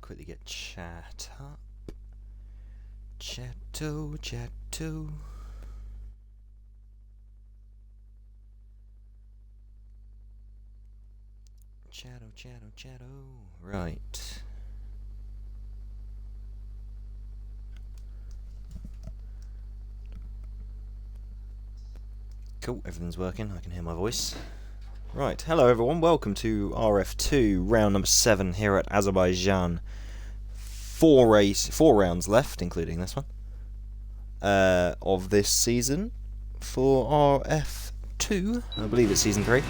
quickly get chat up. Chatto. Chatto. Right. Cool, everything's working. I can hear my voice. Right, hello everyone. Welcome to RF2 round number 7 here at Azerbaijan. Four rounds left, including this one, of this season for RF2. I believe it's season 3.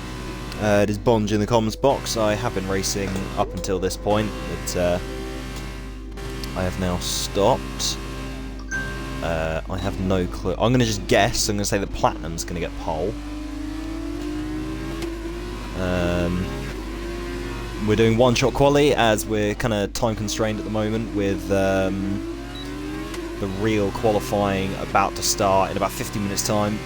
It is Bonge in the comms box. I have been racing up until this point, but I have now stopped. I have no clue. I'm going to just guess. I'm going to say that Platinum's going to get pole. We're doing one-shot quali as we're kind of time constrained at the moment with the real qualifying about to start in about 50 minutes time.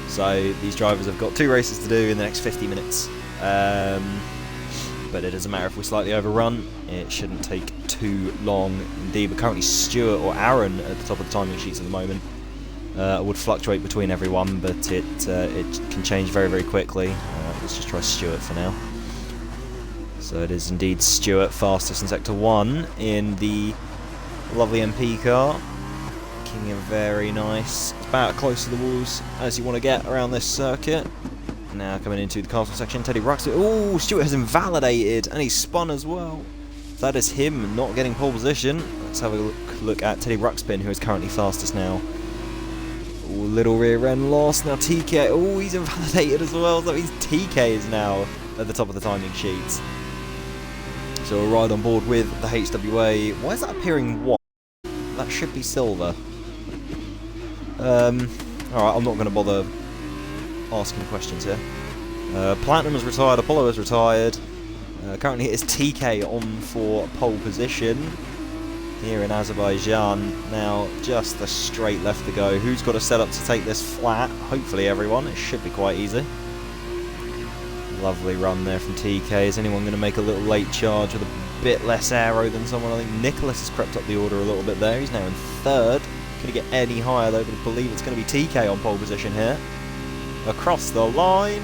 So these drivers have got 2 races to do in the next 50 minutes. But it doesn't matter if we slightly overrun. It shouldn't take too long indeed. But currently Stuart or Aaron at the top of the timing sheets at the moment. Would fluctuate between everyone, but it can change very, very quickly. Let's just try Stuart for now. So it is indeed Stuart, fastest in Sector 1 in the lovely MP car. Looking very nice. It's about close to the walls as you want to get around this circuit. Now coming into the castle section, Teddy Ruxpin. Oh, Stuart has invalidated, and he's spun as well. That is him not getting pole position. Let's have a look at Teddy Ruxpin, who is currently fastest now. Ooh, little rear end loss. Now TK. Oh, he's invalidated as well. That means TK is now at the top of the timing sheets. So we'll ride on board with the HWA. Why is that appearing white? That should be silver. Alright, I'm not going to bother asking questions here. Platinum has retired, Apollo has retired. Currently it is TK on for pole position here in Azerbaijan. Now just a straight left to go. Who's got a setup to take this flat? Hopefully everyone. It should be quite easy. Lovely run there from TK. Is anyone going to make a little late charge with a bit less aero than someone? I think Nicholas has crept up the order a little bit there. He's now in 3rd. Can he get any higher though? But I believe it's going to be TK on pole position here. Across the line.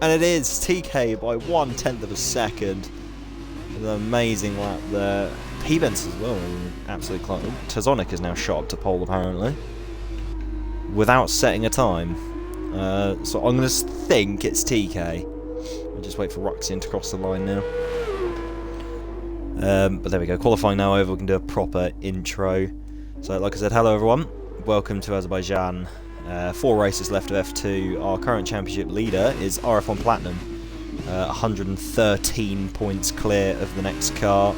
And it is TK by 1/10 of a second. An amazing lap there. P-Benz as well. Absolutely close. Tazonic is now shot up to pole apparently. Without setting a time. So I'm going to think it's TK. I'll just wait for Ruxin to cross the line now. But there we go. Qualifying now over. We can do a proper intro. So like I said, hello everyone. Welcome to Azerbaijan. 4 races left of F2. Our current championship leader is RF1 Platinum. 113 points clear of the next car.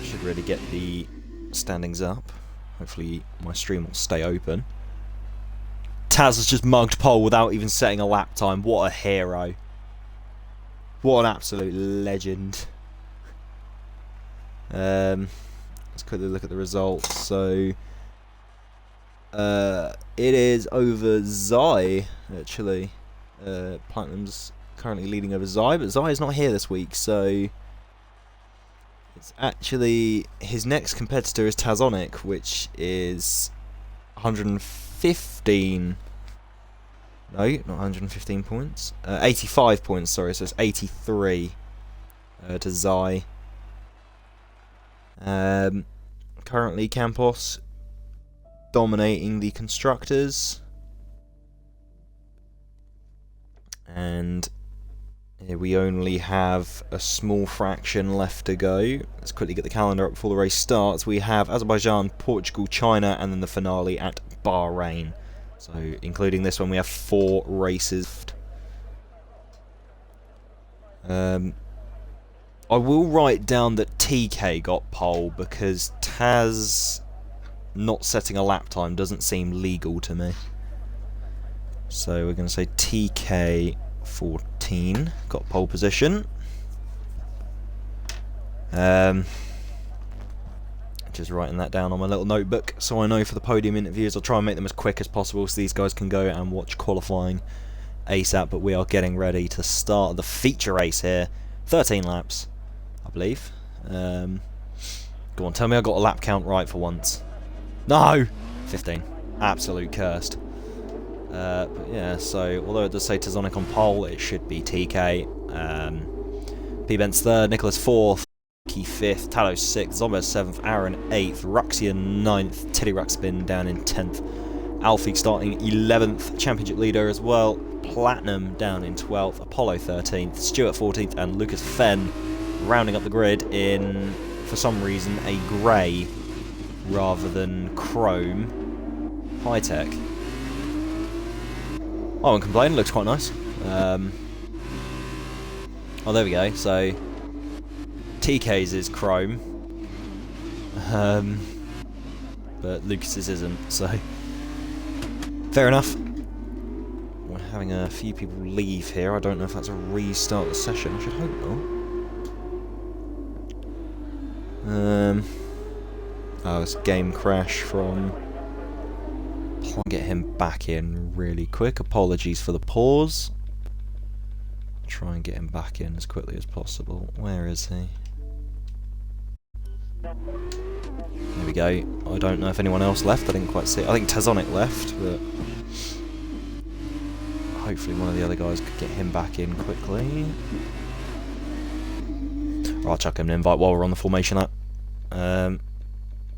Should really get the standings up. Hopefully my stream will stay open. Taz has just mugged pole without even setting a lap time. What a hero. What an absolute legend. Let's quickly look at the results. So it is over Zai actually. Platinum's currently leading over Zai, but Zai is not here this week, so it's actually his next competitor is Tazonic, which is 115. No, not 115 points. 85 points, sorry, so it's 83 to Zai. Currently Campos dominating the constructors. And here we only have a small fraction left to go. Let's quickly get the calendar up before the race starts. We have Azerbaijan, Portugal, China, and then the finale at Bahrain. So, including this one, we have 4 races. I will write down that TK got pole because Taz not setting a lap time doesn't seem legal to me. So we're going to say TK 14 got pole position. Just writing that down on my little notebook so I know for the podium interviews. I'll try and make them as quick as possible so these guys can go and watch qualifying ASAP. But we are getting ready to start the feature race here 13 laps, I believe. Go on, tell me I got a lap count right for once. No! 15. Absolute cursed. But yeah, so although it does say Tazonic on pole, it should be TK. P-Bent's 3rd, Nicholas 4th, Key 5th, Talos 6th, Zombo 7th, Aaron 8th, Ruxian 9th, Teddy Ruxpin down in 10th, Alfie starting 11th, championship leader as well, Platinum down in 12th, Apollo 13th, Stuart 14th, and Lucas Fenn rounding up the grid in, for some reason, a grey rather than chrome high-tech. I won't complain, looks quite nice. Oh, there we go, so TK's is chrome, but Lucas's isn't, so fair enough. We're having a few people leave here. I don't know if that's a restart the session. I should hope not. Oh, it's a game crash from... I'll get him back in really quick. Apologies for the pause. Try and get him back in as quickly as possible. Where is he? There we go. I don't know if anyone else left. I didn't quite see it. I think Tazonic left, but hopefully one of the other guys could get him back in quickly. I'll chuck him an invite while we're on the formation app.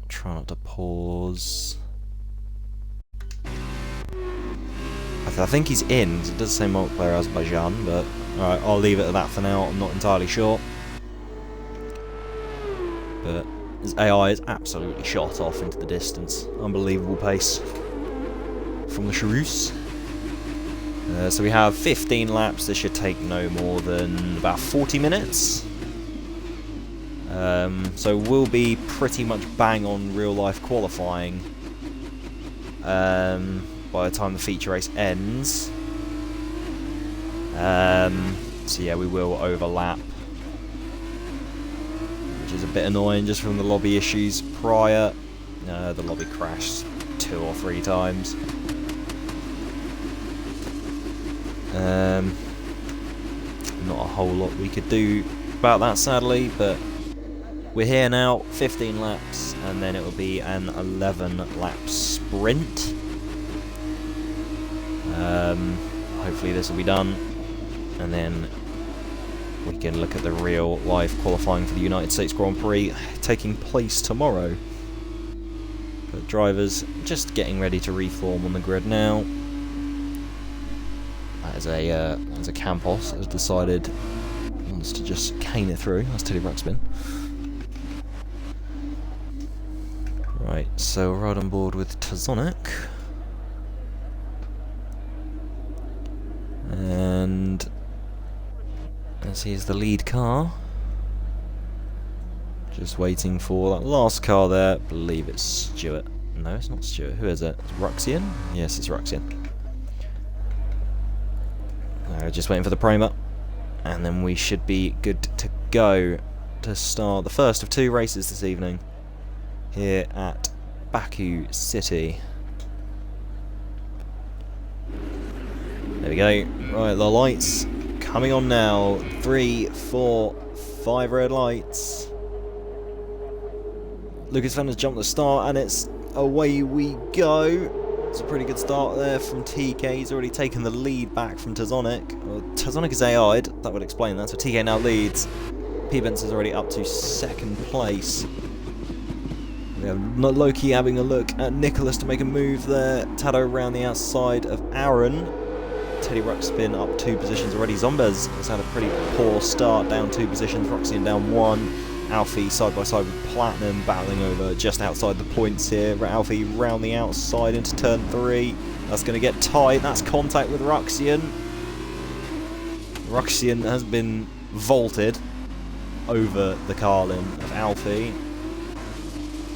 Try not to pause. I think he's in, because it does say multiplayer Azerbaijan, but alright, I'll leave it at that for now. I'm not entirely sure. But his AI is absolutely shot off into the distance. Unbelievable pace from the Charus. So we have 15 laps. This should take no more than about 40 minutes. So we'll be pretty much bang on real life qualifying by the time the feature race ends. So yeah, we will overlap, which is a bit annoying just from the lobby issues prior. The lobby crashed 2 or 3 times. Not a whole lot we could do about that, sadly, but we're here now. 15 laps, and then it will be an 11 lap sprint. Hopefully this will be done, and then we can look at the real live qualifying for the United States Grand Prix taking place tomorrow. But drivers just getting ready to reform on the grid now. As a Campos has decided he wants to just cane it through. That's Teddy Ruxpin. Right, so we're right on board with Tazonic. And as he's the lead car, just waiting for that last car there. I believe it's Stuart. No, it's not Stuart. Who is it? It's Ruxian? Yes, it's Ruxian. Just waiting for the primer, and then we should be good to go to start the first of 2 races this evening here at Baku City. There we go. Right, the lights coming on now. 3, 4, 5 red lights. Lucas Fenn has jumped the start, and it's away we go. It's a pretty good start there from TK. He's already taken the lead back from Tazonic. Well, Tazonic is AI'd. That would explain that. So TK now leads. P-Bents is already up to 2nd place. We have Loki having a look at Nicholas to make a move there. Tado round the outside of Aaron. Teddy Ruxpin up 2 positions already. Zombez has had a pretty poor start, down 2 positions. Roxy down 1. Alfie side by side with Platinum, battling over just outside the points here. Alfie round the outside into turn 3. That's going to get tight. That's contact with Ruxian. Ruxian has been vaulted over the Carlin of Alfie.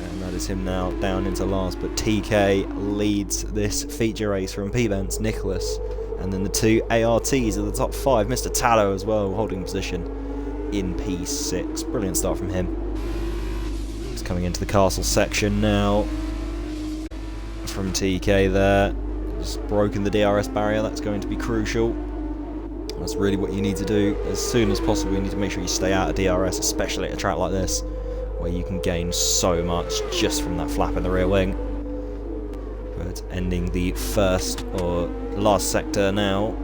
And that is him now down into last. But TK leads this feature race from P-Bents, Nicholas. And then the 2 ARTs are the top 5. Mr. Tallow as well, holding position in P6. Brilliant start from him. He's coming into the castle section now from TK there. Just broken the DRS barrier. That's going to be crucial. That's really what you need to do. As soon as possible, you need to make sure you stay out of DRS, especially at a track like this, where you can gain so much just from that flap in the rear wing. But ending the first or last sector now,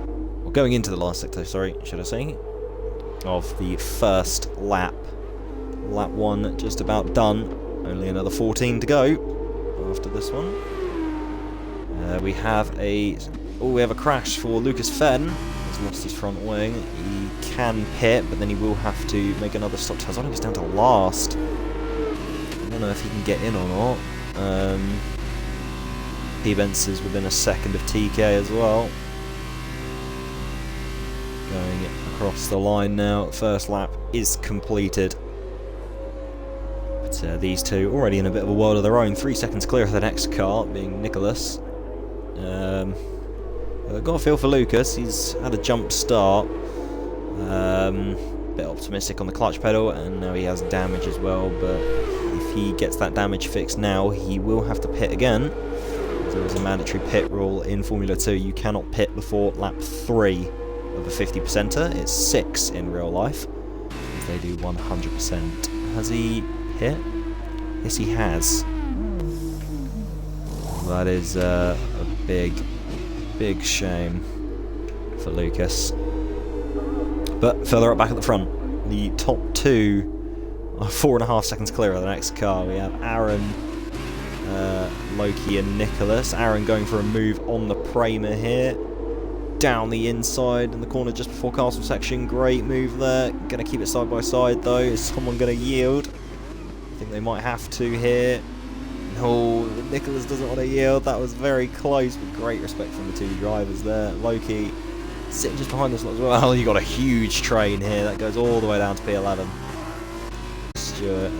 or going into the last sector, sorry, should I say, of the first lap. Lap 1 just about done. Only another 14 to go after this one. We have a crash for Lucas Fenn. He's lost his front wing. He can pit, but then he will have to make another stop. Tazonik is down to last. I don't know if he can get in or not. P-Bence is within a second of TK as well. Going across the line now. First lap is completed. But these two already in a bit of a world of their own. 3 seconds clear of the next car, being Nicholas. Got a feel for Lucas. He's had a jump start. Bit optimistic on the clutch pedal, and now he has damage as well. But if he gets that damage fixed now, he will have to pit again. There is a mandatory pit rule in Formula 2. You cannot pit before lap 3 of a 50%er. It's 6 in real life. They do 100%. Has he hit? Yes, he has. That is a big shame for Lucas. But further up back at the front, the top two are 4.5 seconds clear of the next car. We have Aaron, Loki and Nicholas. Aaron going for a move on the Prema here. Down the inside in the corner just before castle section. Great move there. Going to keep it side by side though. Is someone going to yield? I think they might have to here. No, Nicholas doesn't want to yield. That was very close, but great respect from the two drivers there. Loki sitting just behind us as well. You got a huge train here that goes all the way down to P11. Stewart,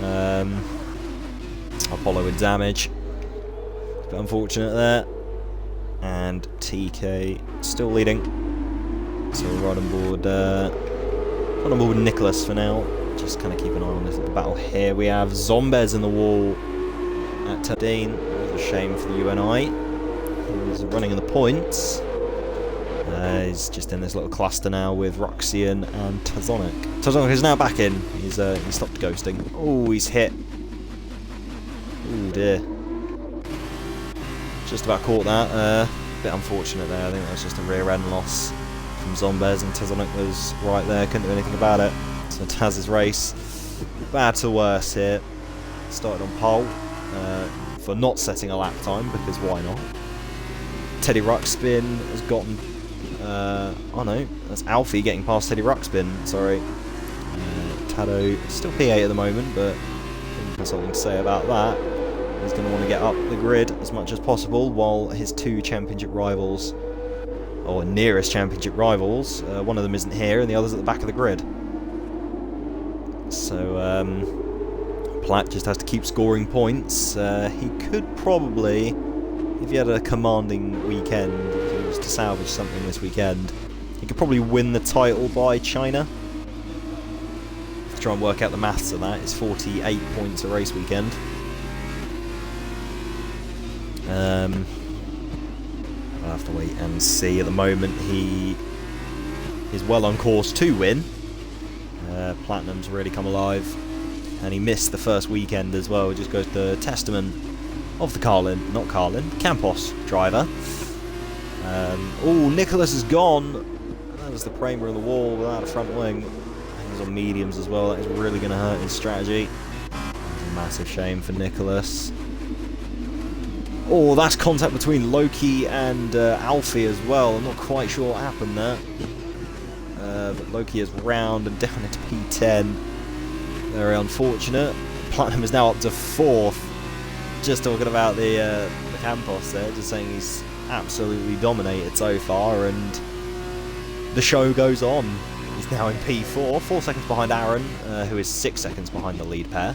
Apollo with damage. A bit unfortunate there. And TK still leading. So we're right on board with Nicholas for now. Just kind of keep an eye on this little battle here. We have Zombez in the wall at Tadine. It was a shame for the UNI. He was running in the points. He's just in this little cluster now with Roxian and Tazonik. Tazonik is now back in. He stopped ghosting. Oh, he's hit. Oh dear. Just about caught that. Bit unfortunate there. I think that was just a rear end loss from Zombez, and Tazonik was right there. Couldn't do anything about it. So Taz's race. Bad to worse here. Started on pole. For not setting a lap time, because why not? Teddy Ruxpin has gotten... oh no, that's Alfie getting past Teddy Ruxpin, sorry. Tado still P8 at the moment, but I think there's something to say about that. He's going to want to get up the grid as much as possible, while his two championship rivals, or nearest championship rivals, one of them isn't here and the other's at the back of the grid. So, Platt just has to keep scoring points. He could probably, if he had a commanding weekend, if he was to salvage something this weekend, he could probably win the title by China. To try and work out the maths of that, it's 48 points a race weekend. I'll have to wait and see. At the moment, he is well on course to win. Platinum's really come alive. And he missed the first weekend as well. It just goes to the testament of the Campos driver. Oh, Nicholas is gone. That was the Prema on the wall without a front wing. He's on mediums as well. That is really going to hurt his strategy. A massive shame for Nicholas. Oh, that's contact between Loki and Alfie as well. I'm not quite sure what happened there. But Loki is round and down into P10. Very unfortunate. Platinum is now up to 4th. Just talking about the Campos there, just saying he's absolutely dominated so far, and the show goes on. He's now in P4, 4 seconds behind Aaron, who is 6 seconds behind the lead pair.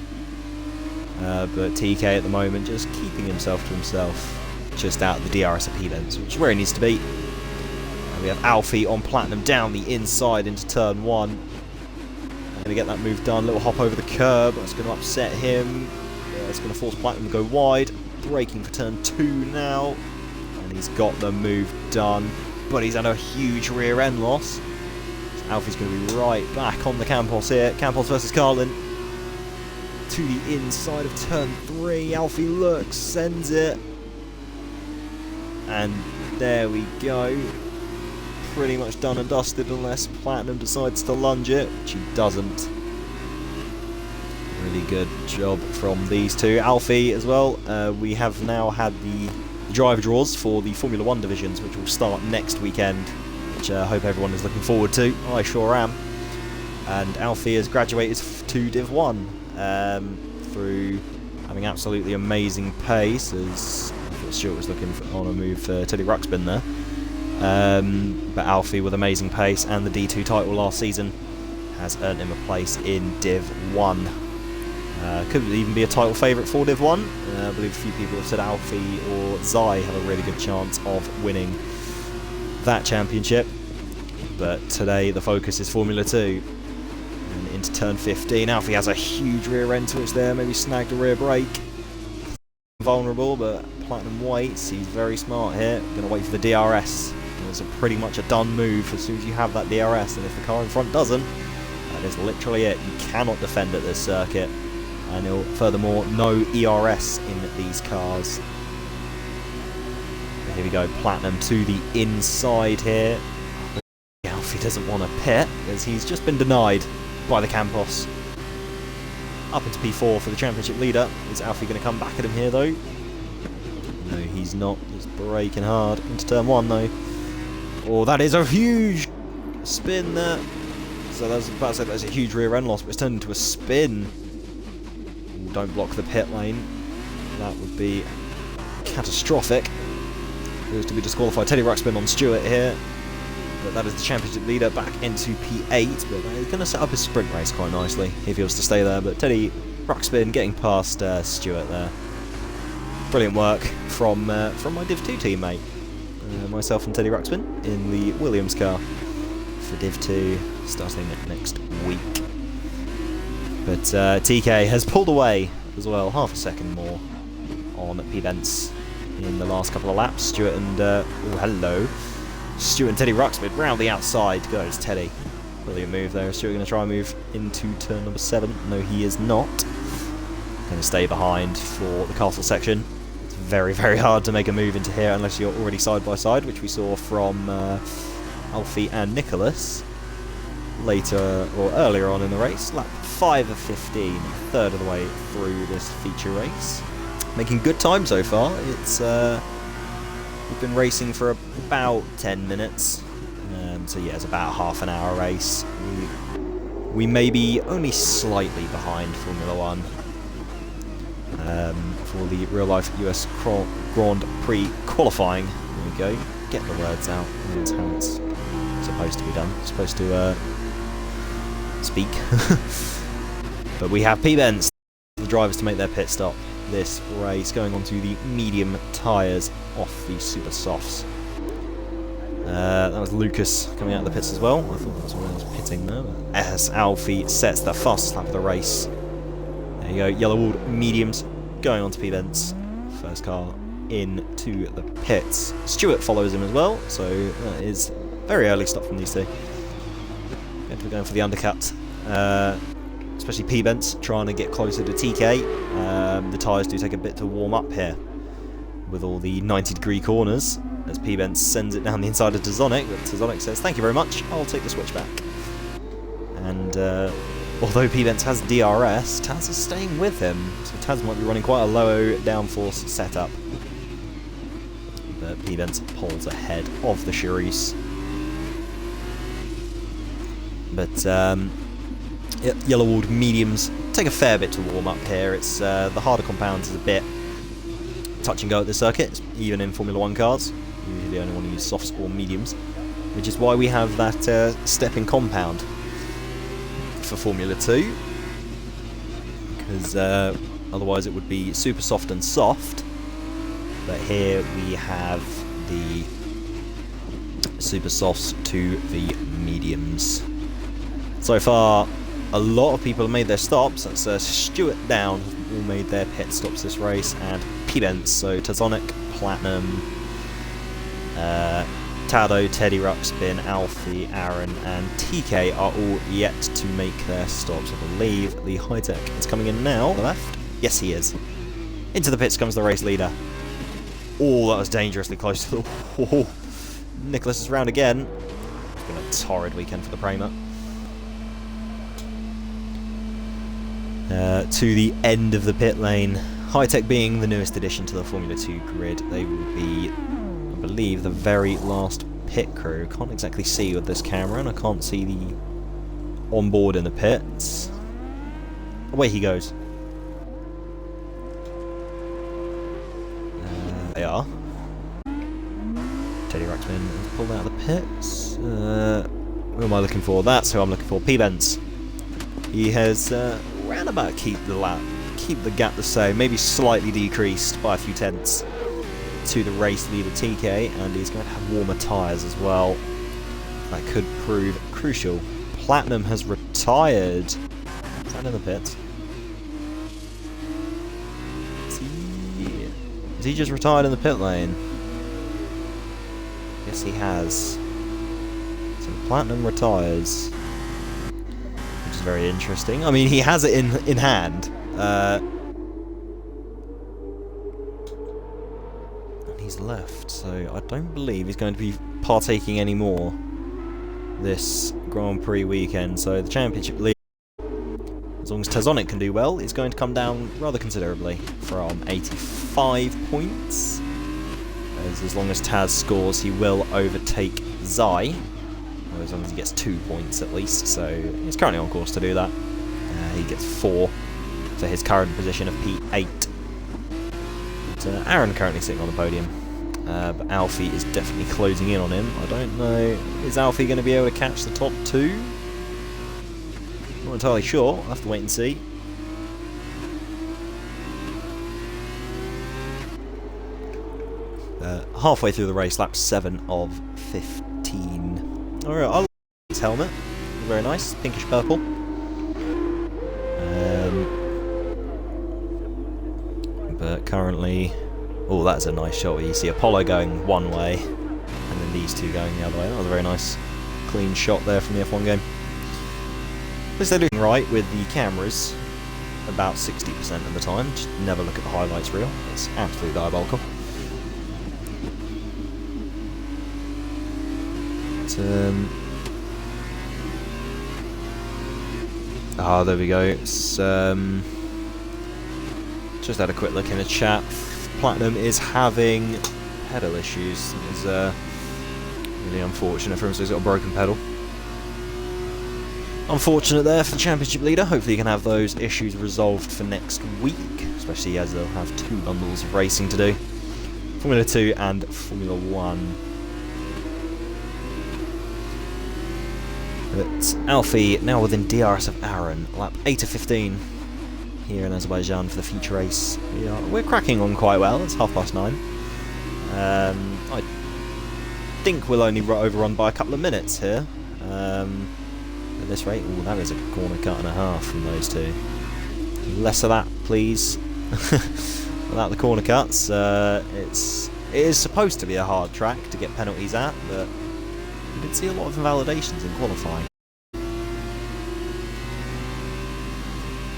But TK at the moment just keeping himself to himself, just out of the DRS of P-Bence, which is where he needs to be. And we have Alfie on Platinum down the inside into turn 1. Going to get that move done. Little hop over the curb. That's going to upset him. It's going to force Platinum to go wide. Braking for turn 2 now. And he's got the move done. But he's had a huge rear end loss. Alfie's going to be right back on the Campos here. Campos versus Carlin. To the inside of turn 3. Alfie looks, sends it. And there we go. Pretty much done and dusted unless Platinum decides to lunge it, which he doesn't. Really good job from these two. Alfie as well. We have now had the driver draws for the Formula 1 divisions, which will start next weekend, which I hope everyone is looking forward to. I sure am. And Alfie has graduated to Div 1 through having absolutely amazing pace, as I thought Stuart was looking on a move for Teddy Ruxpin there. But Alfie with amazing pace and the D2 title last season has earned him a place in Div 1. Could even be a title favourite for Div 1. I believe a few people have said Alfie or Zai have a really good chance of winning that championship. But today the focus is Formula 2. And into turn 15, Alfie has a huge rear end switch there, maybe snagged a rear brake. Vulnerable, but Platinum waits. He's very smart here. Going to wait for the DRS. It's pretty much a done move as soon as you have that DRS, and if the car in front doesn't, that is literally it. You cannot defend at this circuit. And furthermore, no ERS in these cars. But here we go, Platinum to the inside here. Alfie doesn't want to pit, as he's just been denied by the Campos. Up into P4 for the championship leader. Is Alfie going to come back at him here, though? No, he's not. He's braking hard into turn 1, though. Oh, that is a huge spin there. So that's about to say that's a huge rear end loss, but it's turned into a spin. Ooh, don't block the pit lane. That would be catastrophic. Appears to be disqualified. Teddy Ruxpin on Stuart here. But that is the championship leader back into P8. But he's going to set up his sprint race quite nicely if he was to stay there. But Teddy Ruxpin getting past Stuart there. Brilliant work from my Div 2 teammate. Myself and Teddy Ruxpin in the Williams car for Div 2 starting next week. But TK has pulled away as well, half a second more on P-Vents in the last couple of laps. Stuart and oh hello, Stuart and Teddy Ruxpin round the outside goes Teddy. Brilliant move there. Stuart going to try and move into turn number 7. No, he is not. Going to stay behind for the castle section. Very, very hard to make a move into here unless you're already side by side, which we saw from Alfie and Nicholas later or earlier on in the race. Lap 5 of 15, third of the way through this feature race. Making good time so far. It's we've been racing for about 10 minutes, so yeah, it's about a half an hour race. We may be only slightly behind Formula 1. For the real-life US Grand Prix qualifying. There we go. Get the words out. That's how it's supposed to be done. It's supposed to speak. But we have P-Vents, the drivers to make their pit stop. This race going on to the medium tyres off the super softs. That was Lucas coming out of the pits as well. I thought that was when I was pitting there. As Alfie sets the fastest lap of the race. There you go, yellow walled mediums going on to P-Vents. First car into the pits. Stuart follows him as well, so that is very early stop from these two. Going for the undercut. Especially P-Vents trying to get closer to TK. The tyres do take a bit to warm up here with all the 90-degree corners as P-Vents sends it down the inside of Tazonic, but Tazonic says, "Thank you very much, I'll take the switch back." And although P-Vents has DRS, Taz is staying with him, so Taz might be running quite a low downforce setup. But P-Vents pulls ahead of the Charisse. But yellow walled mediums take a fair bit to warm up here. It's the harder compounds is a bit touch and go at this circuit, even in Formula 1 cars. You usually only want to use softs or mediums, which is why we have that stepping compound for Formula 2, because otherwise it would be super soft and soft. But here we have the super softs to the mediums. So far, a lot of people have made their stops. That's Stuart Down all made their pit stops this race, and P-Vents, so Tazonic, Platinum, Furtado, Teddy Ruxpin, Alfie, Aaron and TK are all yet to make their stops. I believe the high-tech is coming in now. On the left? Yes, he is. Into the pits comes the race leader. Oh, that was dangerously close to the wall. Nicholas is round again. It's been a torrid weekend for the Prema. To the end of the pit lane. High-tech being the newest addition to the Formula 2 grid. They will be, I believe, the very last pit crew. Can't exactly see with this camera, and I can't see the onboard in the pits. Away he goes. They are. Teddy Ruxpin has pulled out of the pits. Who am I looking for? That's who I'm looking for. P-Benz. He has roundabout keep the gap the same, maybe slightly decreased by a few tenths to the race leader TK, and he's going to have warmer tyres as well. That could prove crucial. Platinum has retired. Is that in the pit? Has he just retired in the pit lane? Yes, he has. So Platinum retires, which is very interesting. I mean, he has it in hand. And he's left, so I don't believe he's going to be partaking anymore this Grand Prix weekend. So the Championship League, as long as Tazonic can do well, is going to come down rather considerably from 85 points. As long as Taz scores, he will overtake Zai. Or as long as he gets 2 points at least, so he's currently on course to do that. He gets 4 for his current position of P8. But, Aaron currently sitting on the podium. But Alfie is definitely closing in on him. I don't know, is Alfie going to be able to catch the top 2? Not entirely sure, I'll have to wait and see. Halfway through the race, lap 7 of 15. Alright, I like his helmet. Very nice, pinkish purple. But currently... Oh, that's a nice shot where you see Apollo going one way, and then these two going the other way. That was a very nice, clean shot there from the F1 game. At least they're doing right with the cameras about 60% of the time. Just never look at the highlights reel. It's absolutely diabolical. But, there we go. It's, just had a quick look in the chat. Platinum is having pedal issues. It's really unfortunate for him, so he's got a broken pedal. Unfortunate there for the Championship leader. Hopefully he can have those issues resolved for next week, especially as they'll have 2 bundles of racing to do. Formula 2 and Formula 1. But Alfie now within DRS of Aaron, lap 8 of 15 here in Azerbaijan for the feature race. We're cracking on quite well, it's 9:30. I think we'll only overrun by a couple of minutes here. At this rate, ooh, that is a corner cut and a half from those two. Less of that, please. Without the corner cuts, it is supposed to be a hard track to get penalties at, but we did see a lot of invalidations in qualifying.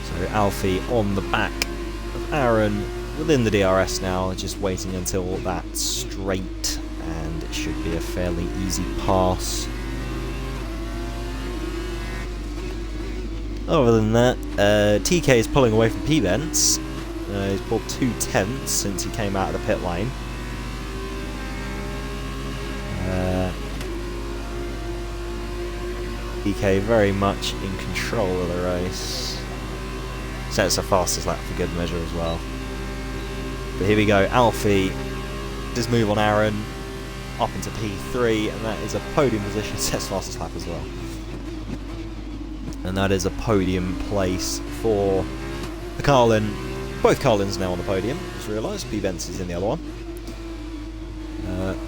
So Alfie on the back of Aaron, within the DRS now, just waiting until that's straight, and it should be a fairly easy pass. Other than that, TK is pulling away from P-Benz. He's pulled 2 tenths since he came out of the pit lane. TK very much in control of the race. Sets the fastest lap for good measure as well. But here we go, Alfie does move on Aaron up into P3, and that is a podium position, sets fastest lap as well. And that is a podium place for the Carlin. Both Carlins now on the podium, just realised. P-Benz is in the other one.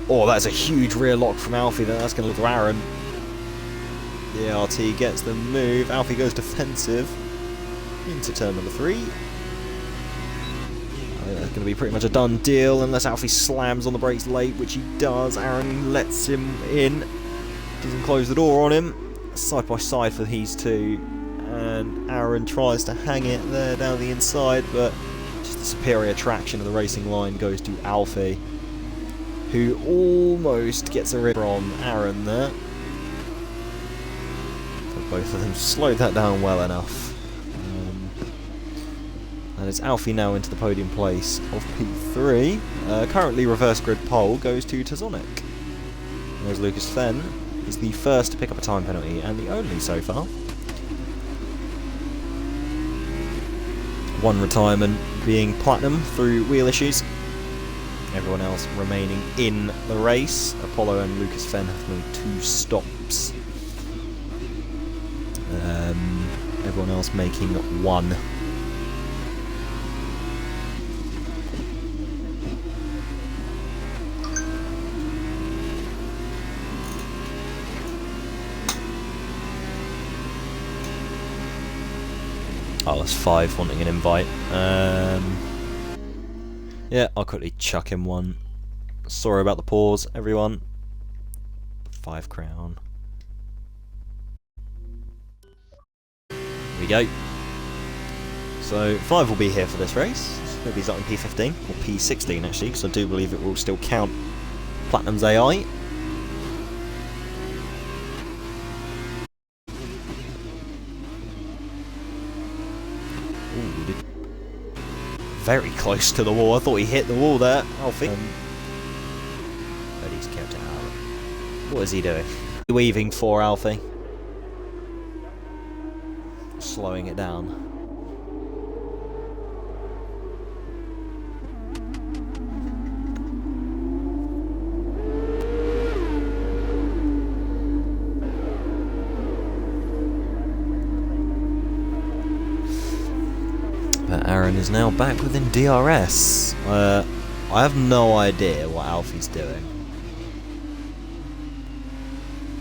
Oh, that's a huge rear lock from Alfie, then that's going to look to Aaron. The RT gets the move, Alfie goes defensive into turn number 3. it's going to be pretty much a done deal unless Alfie slams on the brakes late, which he does. Aaron lets him in, doesn't close the door on him. Side by side for these two, and Aaron tries to hang it there down the inside, but just the superior traction of the racing line goes to Alfie, who almost gets a rip on Aaron there. But both of them slowed that down well enough. And it's Alfie now into the podium place of P3. Currently reverse grid pole goes to Tazonic. There's Lucas Fenn. He's the first to pick up a time penalty and the only so far. One retirement being Platinum through wheel issues. Everyone else remaining in the race. Apollo and Lucas Fenn have made 2 stops. Everyone else making 1. Oh, that's 5 wanting an invite. Yeah, I'll quickly chuck him one. Sorry about the pause, everyone. 5 crown. Here we go. So 5 will be here for this race. He'll be starting P15, or P16 actually, because I do believe it will still count Platinum's AI. Very close to the wall. I thought he hit the wall there, Alfie. But he's kept it out. What is he doing? Weaving for Alfie. Slowing it down. But Aaron is now back within DRS. I have no idea what Alfie's doing.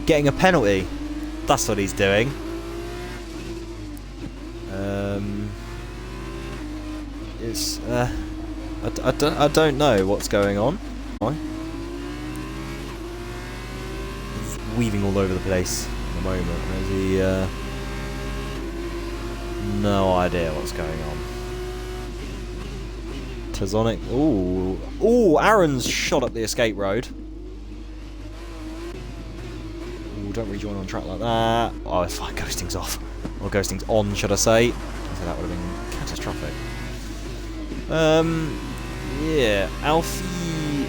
Getting a penalty. That's what he's doing. It's I don't know what's going on. He's weaving all over the place at the moment. As he no idea what's going on. Tazonic. Ooh. Ooh, Aaron's shot up the escape road. Ooh, don't rejoin on track like that. Oh, fine, ghosting's off. Or ghosting's on, should I say. So that would have been catastrophic. Yeah, Alfie...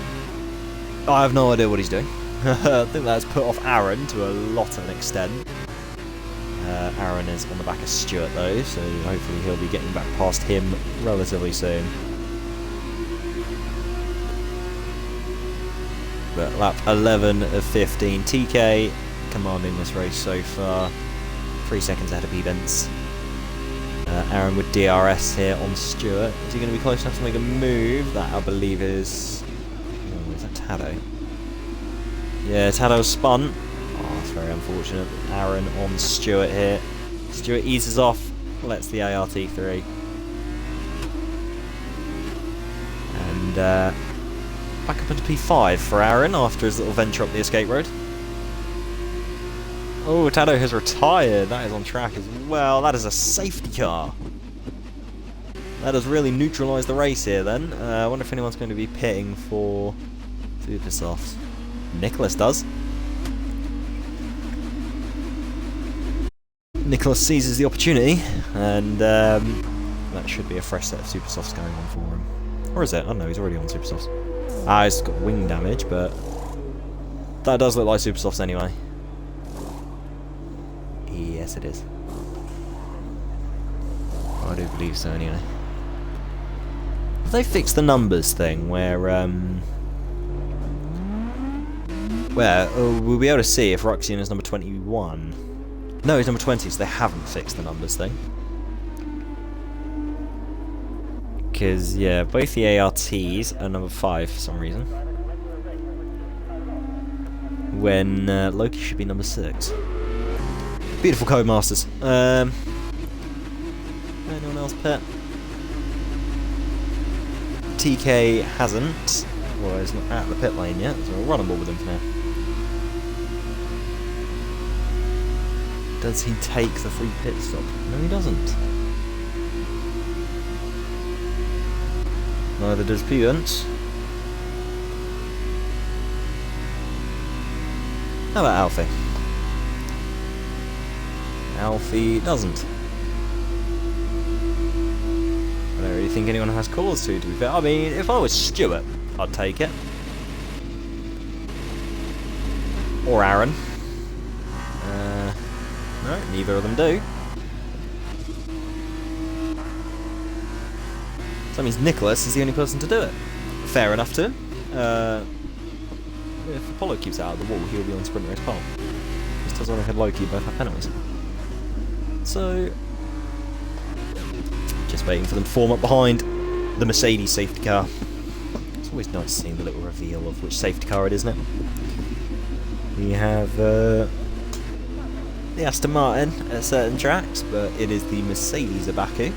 I have no idea what he's doing. I think that's put off Aaron to a lot of an extent. Aaron is on the back of Stuart though, so hopefully he'll be getting back past him relatively soon. But lap 11 of 15. TK commanding this race so far. 3 seconds ahead of Events. Aaron with DRS here on Stuart. Is he going to be close enough to make a move? That I believe is... Oh, is that Tado? Yeah, Tado's spun. Oh, that's very unfortunate. Aaron on Stuart here. Stuart eases off, lets the ART through. And back up into P5 for Aaron after his little venture up the escape road. Oh, Tado has retired. That is on track as well. That is a safety car. That has really neutralised the race here then. I wonder if anyone's going to be pitting for Supersoft. Nicholas does. Nicholas seizes the opportunity, and that should be a fresh set of Supersofts going on for him. Or is it? I don't know, he's already on Supersofts. Ah, he's got wing damage, but that does look like Supersofts anyway. Yes, it is. I do believe so anyway. Have they fixed the numbers thing where we'll be able to see if Ruxian is number 21? No, he's number 20, so they haven't fixed the numbers thing. Because, yeah, both the ARTs are number 5 for some reason. When Loki should be number 6. Beautiful Codemasters. Anyone else pet? TK hasn't. Well, he's not at the pit lane yet, so we'll run a ball with him for now. Does he take the free pit stop? No, he doesn't. Neither does Pugant. How about Alfie? Alfie doesn't. I don't really think anyone has cause to be fair. I mean, if I was Stuart, I'd take it. Or Aaron. No, neither of them do. So that means Nicholas is the only person to do it. Fair enough to him. If Apollo keeps it out of the wall, he'll be on sprint race pole. Because Tazonic and Loki both have penalties. So, just waiting for them to form up behind the Mercedes safety car. It's always nice seeing the little reveal of which safety car it is now. We have the Aston Martin at certain tracks, but it is the Mercedes of Baku.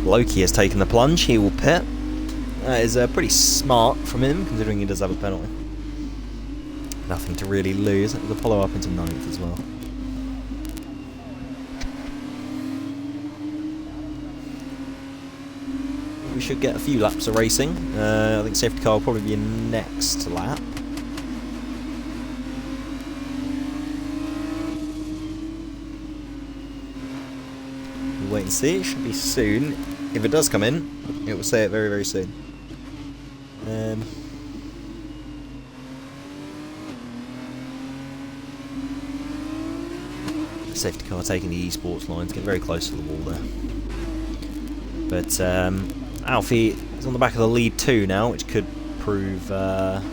Loki has taken the plunge, he will pit. That is pretty smart from him, considering he does have a penalty. Nothing to really lose. That was a follow up into 9th as well. We should get a few laps of racing. I think safety car will probably be in next lap. We'll wait and see. It should be soon. If it does come in, it will say it very, very soon. The safety car taking the esports lines, getting very close to the wall there. But Alfie is on the back of the lead too now, which could prove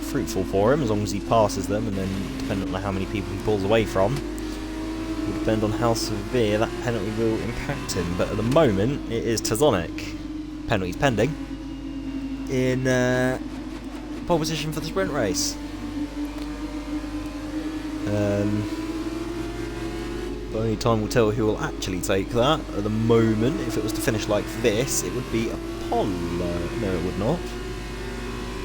fruitful for him as long as he passes them, and then depending on how many people he pulls away from, will depend on how severe that penalty will impact him. But at the moment, it is Tazonic. Penalties pending. In pole position for the sprint race. Only time will tell who will actually take that. At the moment, if it was to finish like this, it would be Apollo. No, it would not.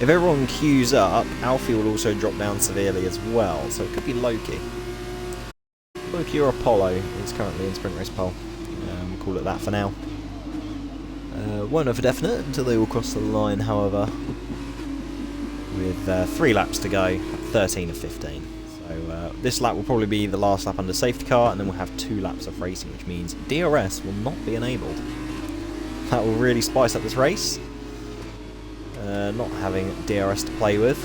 If everyone queues up, Alfie will also drop down severely as well, so it could be Loki. Loki or Apollo is currently in sprint race pole. We'll call it that for now. Won't know for definite until they will cross the line, however, with 3 laps to go, 13 of 15. So this lap will probably be the last lap under safety car, and then we'll have 2 laps of racing, which means DRS will not be enabled. That will really spice up this race, not having DRS to play with.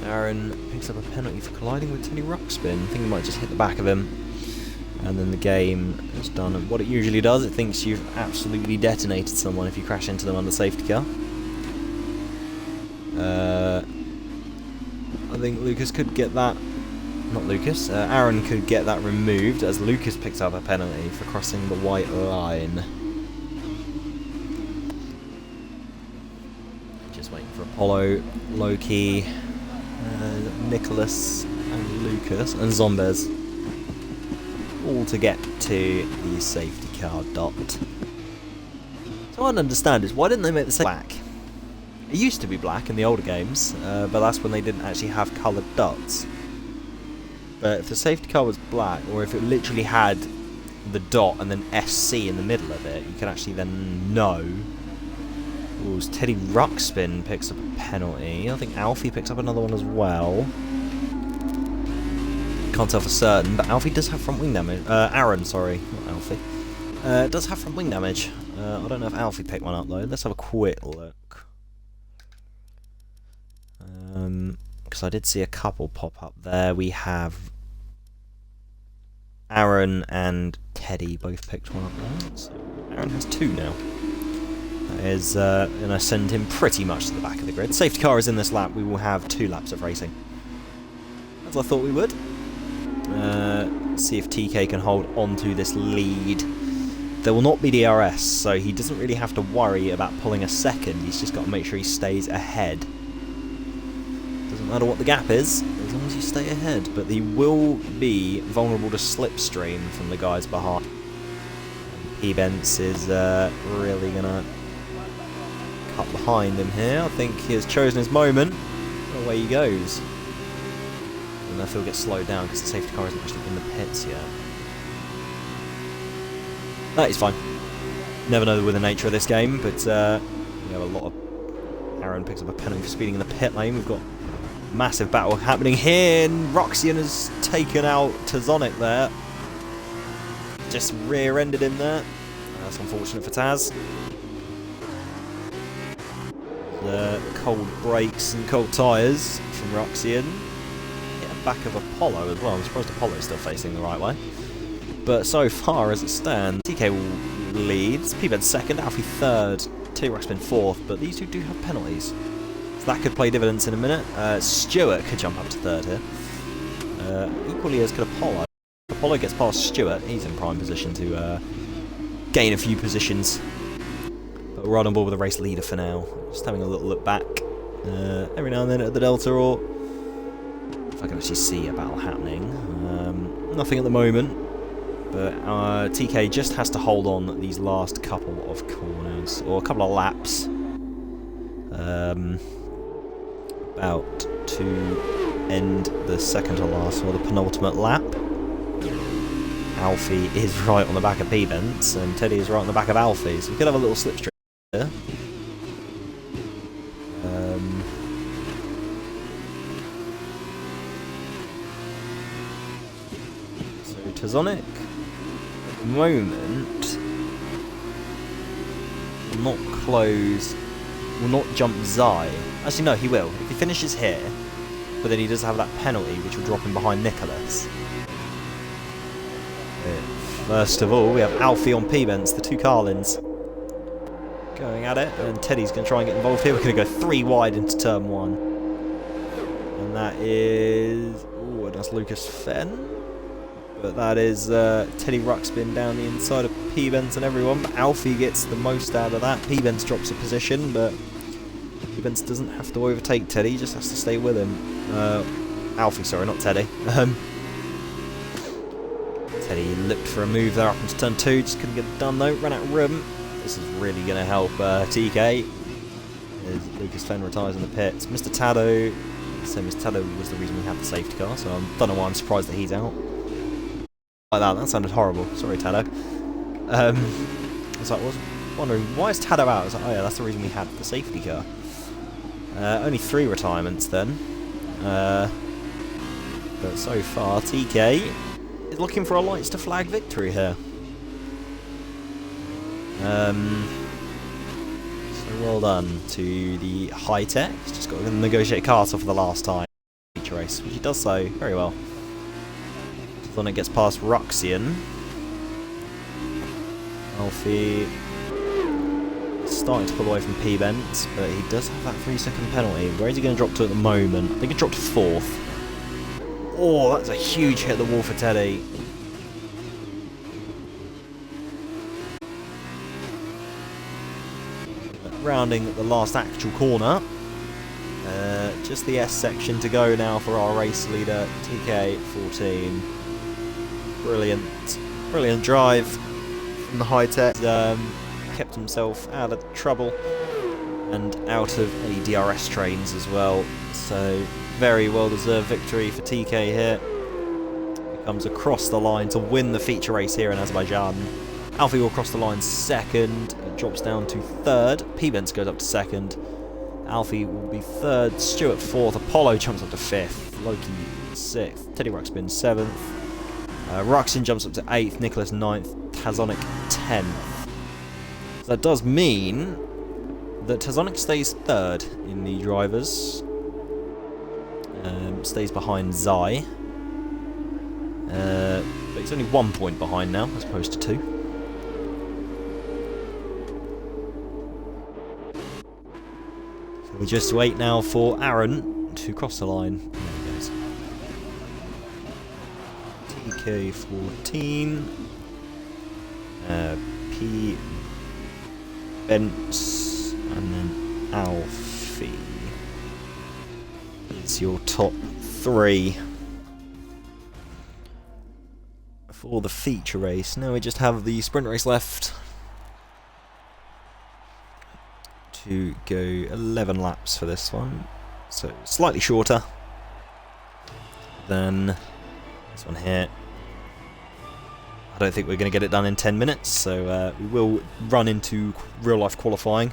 Aaron picks up a penalty for colliding with Teddy Ruxpin. I think he might just hit the back of him, and then the game is done. And what it usually does, it thinks you've absolutely detonated someone if you crash into them under safety car. I think Lucas could get that. Not Lucas. Aaron could get that removed as Lucas picks up a penalty for crossing the white line. Just waiting for Apollo, Loki, Nicholas, and Lucas, and Zombez. All to get to the safety car dot. So what I don't understand is, why didn't they make the black? It used to be black in the older games, but that's when they didn't actually have coloured dots. But if the safety car was black, or if it literally had the dot and then SC in the middle of it, you could actually then know. Ooh, Teddy Ruxpin picks up a penalty. I think Alfie picks up another one as well. Can't tell for certain, but Alfie does have front wing damage. Aaron, sorry, not Alfie. Does have front wing damage. I don't know if Alfie picked one up though. Let's have a quick look. Because I did see a couple pop up there. We have Aaron and Teddy both picked one up there. So Aaron has 2 now. That is, and I send him pretty much to the back of the grid. Safety car is in this lap. We will have 2 laps of racing, as I thought we would. See if TK can hold on to this lead. There will not be DRS, so he doesn't really have to worry about pulling a second. He's just got to make sure he stays ahead. Doesn't matter what the gap is, as long as you stay ahead. But he will be vulnerable to slipstream from the guys behind. P-Bence is really going to cut behind him here. I think he has chosen his moment. Away he goes. And I feel he'll get slowed down because the safety car isn't actually in the pits yet. That is fine. Never know with the nature of this game, but we have a lot of... Aaron picks up a penalty for speeding in the pit lane. We've got a massive battle happening here, and Roxian has taken out Tazonic there. Just rear-ended him there. That's unfortunate for Taz. The cold brakes and cold tyres from Roxian. Hit a back of Apollo as well. I'm surprised Apollo's still facing the right way. But so far as it stands, TK leads, P-Bed second, Alfie third, T-Rock's been fourth, but these two do have penalties. So that could play dividends in a minute. Stewart could jump up to third here. Equally as could Apollo. Apollo gets past Stewart, he's in prime position to gain a few positions. But we're right on board with the race leader for now. Just having a little look back every now and then at the Delta, or if I can actually see a battle happening. Nothing at the moment. But TK just has to hold on these last couple of corners, or a couple of laps. About to end the second to last, or the penultimate lap. Alfie is right on the back of P-Bence, and Teddy is right on the back of Alfie, so we could have a little slipstream there. So Tazonic, at the moment, will not close, will not jump Zai. Actually no, he will. If he finishes here, but then he does have that penalty which will drop him behind Nicholas. First of all, we have Alfie on P-Bence, the two Carlins going at it, and Teddy's going to try and get involved here. We're going to go 3 wide into turn 1. And that is... oh, that's Lucas Fenn. But that is Teddy Ruxpin down the inside of P-Bence and everyone. But Alfie gets the most out of that. P-Bence drops a position, but P-Bence doesn't have to overtake Teddy, he just has to stay with him. Alfie, sorry, not Teddy. Teddy looked for a move there up into turn 2, just couldn't get it done though, ran out of room. This is really going to help TK. As Lucas Fenn retires in the pits. Mr. Taddo, so Mr. Taddo was the reason we had the safety car, so I don't know why I'm surprised that he's out. Like that sounded horrible, sorry Taddo. I was wondering, why is Taddo out? I was like, oh yeah, that's the reason we had the safety car. Only 3 retirements then. But so far, TK is looking for a lights to flag victory here. So well done to the high tech. He's just got to negotiate cars off for the last time feature race, which he does so very well. Then it gets past Roxian. Alfie starting to pull away from P-Bence, but he does have that 3-second penalty. Where is he going to drop to at the moment? I think he dropped to 4th. Oh, that's a huge hit at the wall for Teddy. Rounding the last actual corner. Just the S section to go now for our race leader, TK14. Brilliant drive from the high tech. Kept himself out of trouble and out of any DRS trains as well. So very well deserved victory for TK here. He comes across the line to win the feature race here in Azerbaijan. Alfie will cross the line second, drops down to third. P-Bence goes up to second. Alfie will be third, Stewart 4th, Apollo jumps up to 5th, Loki 6th, Teddy Ruxpin 7th, Ruxin jumps up to 8th, Nicholas 9th, Tazonic 10th. So that does mean that Tazonic stays third in the drivers, stays behind Zai, but he's only 1 point behind now as opposed to 2. We just wait now for Aaron to cross the line. There he goes. TK14. P-Bence. And then Alfie. is your top 3 for the feature race. Now we just have the sprint race left to go 11 laps for this one, so slightly shorter than this one here. I don't think we're going to get it done in 10 minutes, so we will run into real life qualifying.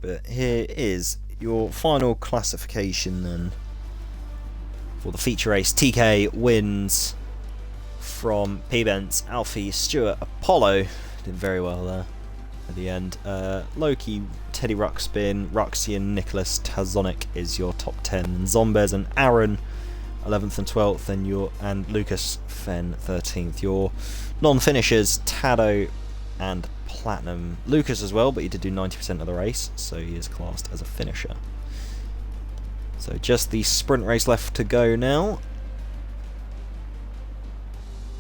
But here is your final classification then for the feature race. TK wins from P-Bents, Alfie, Stewart, Apollo. Did very well there at the end. Loki, Teddy Ruxpin, Ruxian, Nicholas, Tazonic is your top 10. Zombez and Aaron 11th and 12th, and Lucas Fenn 13th. Your non-finishers, Tado and Platinum. Lucas as well, but he did do 90% of the race, so he is classed as a finisher. So just the sprint race left to go now.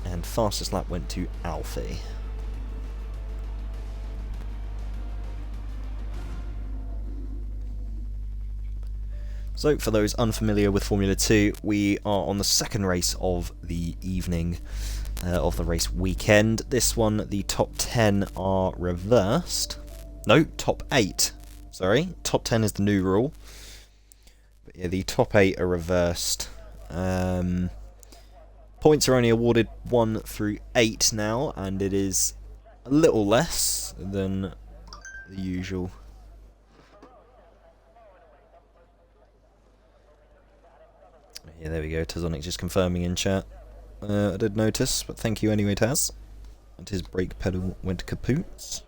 And fastest lap went to Alfie. So for those unfamiliar with Formula 2, we are on the second race of the evening. Of the race weekend. This one, the top 10 are reversed. No, top 8. Sorry, top 10 is the new rule. But yeah, the top 8 are reversed. Points are only awarded 1 through 8 now, and it is a little less than the usual. Yeah, there we go. Tazonic just confirming in chat. I did notice, but thank you anyway, Taz. And his brake pedal went kaput.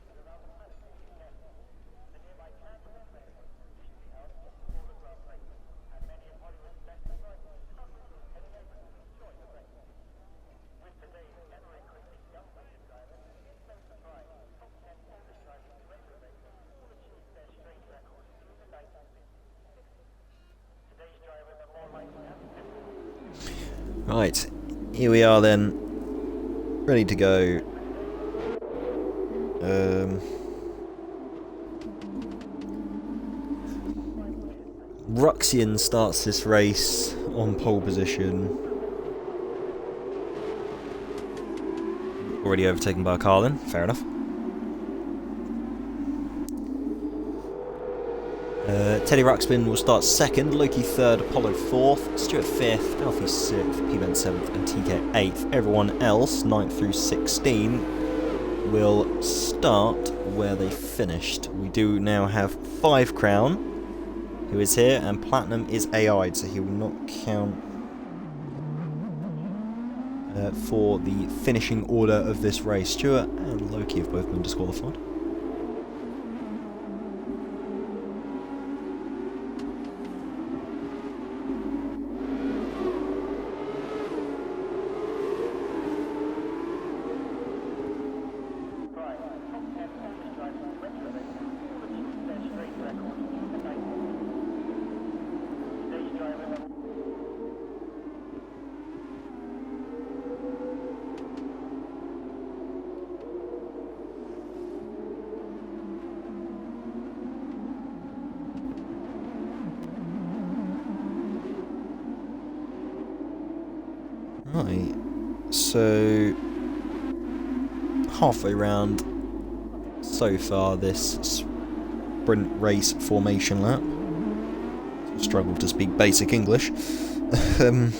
Right. Here we are then, ready to go. Ruxian starts this race on pole position. Already overtaken by Carlin, fair enough. Teddy Ruxpin will start second, Loki third, Apollo fourth, Stuart fifth, Alfie sixth, P-Ben seventh, and TK eighth. Everyone else, 9th through 16, will start where they finished. We do now have 5 Crown, who is here, and Platinum is AI'd, so he will not count for the finishing order of this race. Stuart and Loki have both been disqualified. Right, so halfway round so far this sprint race formation lap. Struggle to speak basic English. There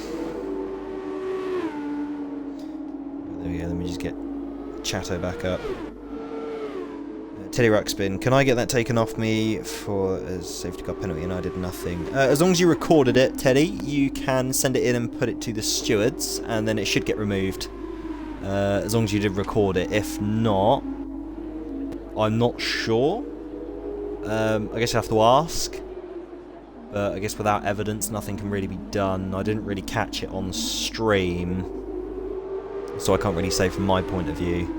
we go, let me just get Chatto back up. Teddy Ruxpin, can I get that taken off me for a safety car penalty? And I did nothing. As long as you recorded it, Teddy, you can send it in and put it to the stewards, and then it should get removed. As long as you did record it. If not, I'm not sure. I guess you have to ask. But I guess without evidence, nothing can really be done. I didn't really catch it on stream, so I can't really say from my point of view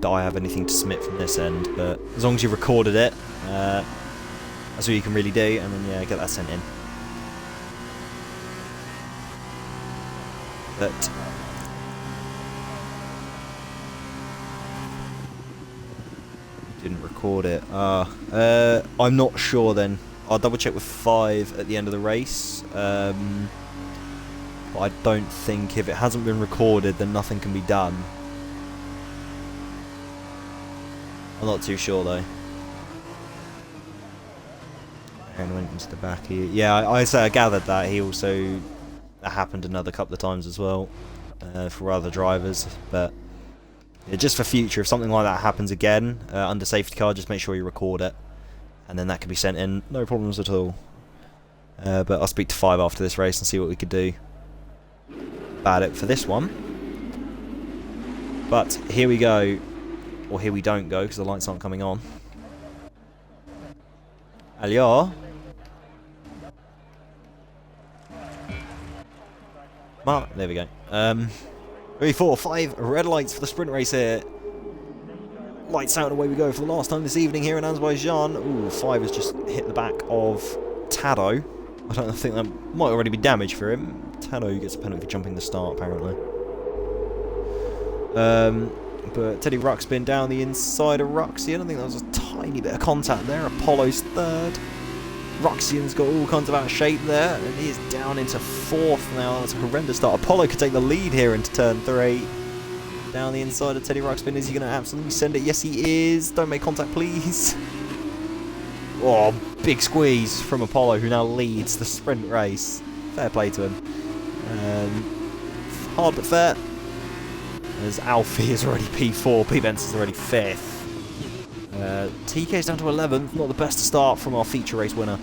that I have anything to submit from this end, but as long as you recorded it, that's all you can really do, and then yeah, get that sent in. But didn't record it. I'm not sure then. I'll double check with 5 at the end of the race. But I don't think if it hasn't been recorded then nothing can be done. I'm not too sure though. And went into the back here. Yeah, I gathered that he also... That happened another couple of times as well for other drivers. But yeah, just for future, if something like that happens again under safety car, just make sure you record it. And then that can be sent in. No problems at all. But I'll speak to 5 after this race and see what we could do about it for this one. But here we go. Or here we don't go, because the lights aren't coming on. Aliar. There we go. 3, 4, 5 red lights for the sprint race here. Lights out and away we go for the last time this evening here in Azerbaijan. Ooh, 5 has just hit the back of Tado. I don't think that might already be damage for him. Tado gets a penalty for jumping the start, apparently. But Teddy Ruxpin down the inside of Ruxian. I think that was a tiny bit of contact there. Apollo's third. Ruxian's got all kinds of out of shape there, and he is down into 4th now. That's a horrendous start. Apollo could take the lead here into turn 3. Down the inside of Teddy Ruxpin. Is he going to absolutely send it? Yes, he is. Don't make contact, please. Oh, big squeeze from Apollo, who now leads the sprint race. Fair play to him. Hard but fair. As Alfie is already P4, P-Bence is already 5th. TK's down to 11th, not the best to start from our feature race winner.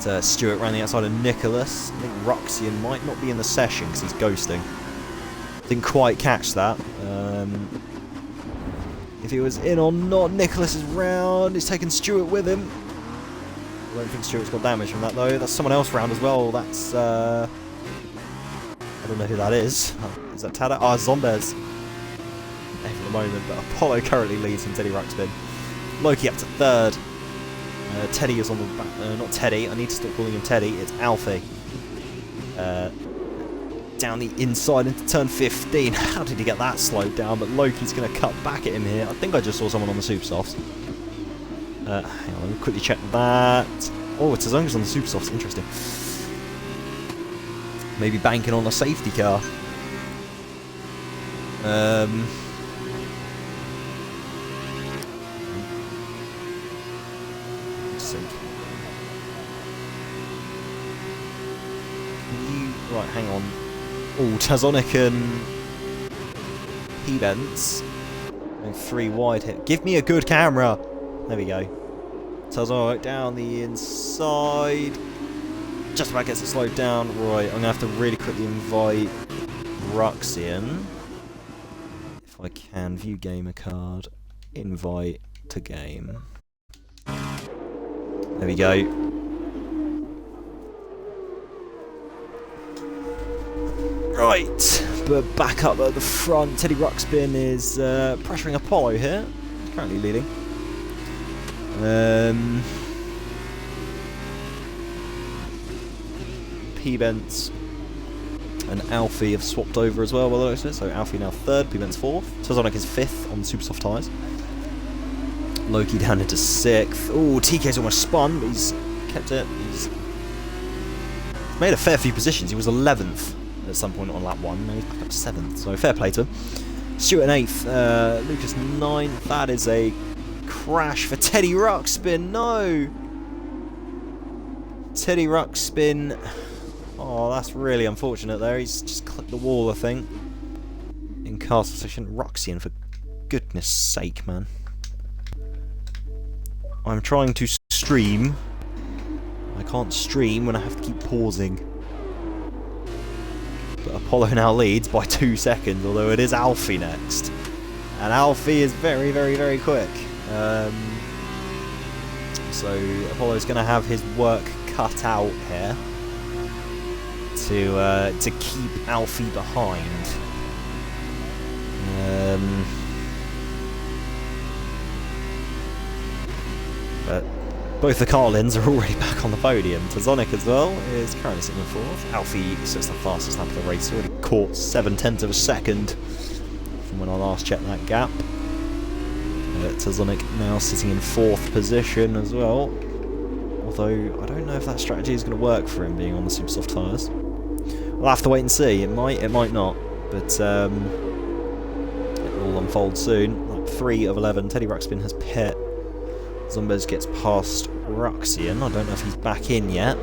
But Stuart ran the outside of Nicholas. I think Ruxian might not be in the session because he's ghosting. Didn't quite catch that. If he was in or not, Nicholas is round. He's taking Stuart with him. I don't think Stuart's got damage from that though. That's someone else round as well. That's I don't know who that is. Is that Tada? Ah, Zombez. For the moment, but Apollo currently leads from Teddy Ruxpin. Loki up to 3rd. Teddy is on the back. Not Teddy. I need to stop calling him Teddy. It's Alfie. Down the inside into turn 15. How did he get that slowed down? But Loki's going to cut back at him here. I think I just saw someone on the super softs. Hang on, let me quickly check that. Oh, it's Azonga's on the super softs. Interesting. Maybe banking on a safety car. Right, hang on. Oh, Tazonic and P-Bence. 3 wide here. Give me a good camera. There we go. Tazonic down the inside. Just about gets it slowed down. Right, I'm going to have to really quickly invite Ruxian. If I can, view gamer card. Invite to game. There we go. Right, but back up at the front, Teddy Ruxpin is pressuring Apollo here. Currently leading. P-Bence and Alfie have swapped over as well, by the looks of it. So Alfie now 3rd, P-Bence 4th. Tazonic is 5th on the super soft tyres. Loki down into 6th. Oh, TK's almost spun, but he's kept it. He's made a fair few positions. He was 11th at some point on lap 1. Now he's back up 7th, so fair play to him. Stuart in 8th. Lucas 9th. That is a crash for Teddy Ruxpin. No! Teddy Ruxpin. Oh, that's really unfortunate there. He's just clipped the wall, I think. In cast position. Ruxian, for goodness sake, man. I'm trying to stream. I can't stream when I have to keep pausing. But Apollo now leads by 2 seconds, although it is Alfie next. And Alfie is very, very, very quick. So Apollo's going to have his work cut out here to keep Alfie behind. But Both the Carlins are already back on the podium. Tazonic as well is currently sitting in 4th. Alfie sits the fastest lap of the race, already caught 7/10 of a second from when I last checked that gap. Tazonic now sitting in 4th position as well. Although I don't know if that strategy is going to work for him being on the super soft tyres. We'll have to wait and see. It might not. But it will unfold soon. Lap 3 of 11. Teddy Ruxpin has pit. Zumbez gets past Ruxian. I don't know if he's back in yet.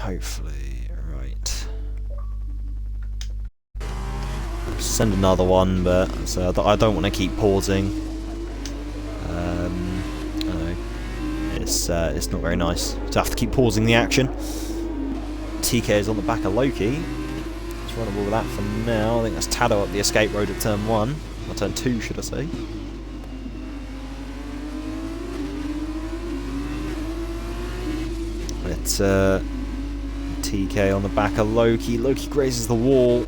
Hopefully. Right. Send another one, but so I don't want to keep pausing. It's not very nice to have to keep pausing the action. TK is on the back of Loki. It's runnable with that for now. I think that's Tado up the escape road at turn 1. Or turn 2, should I say. It's TK on the back of Loki. Loki grazes the wall.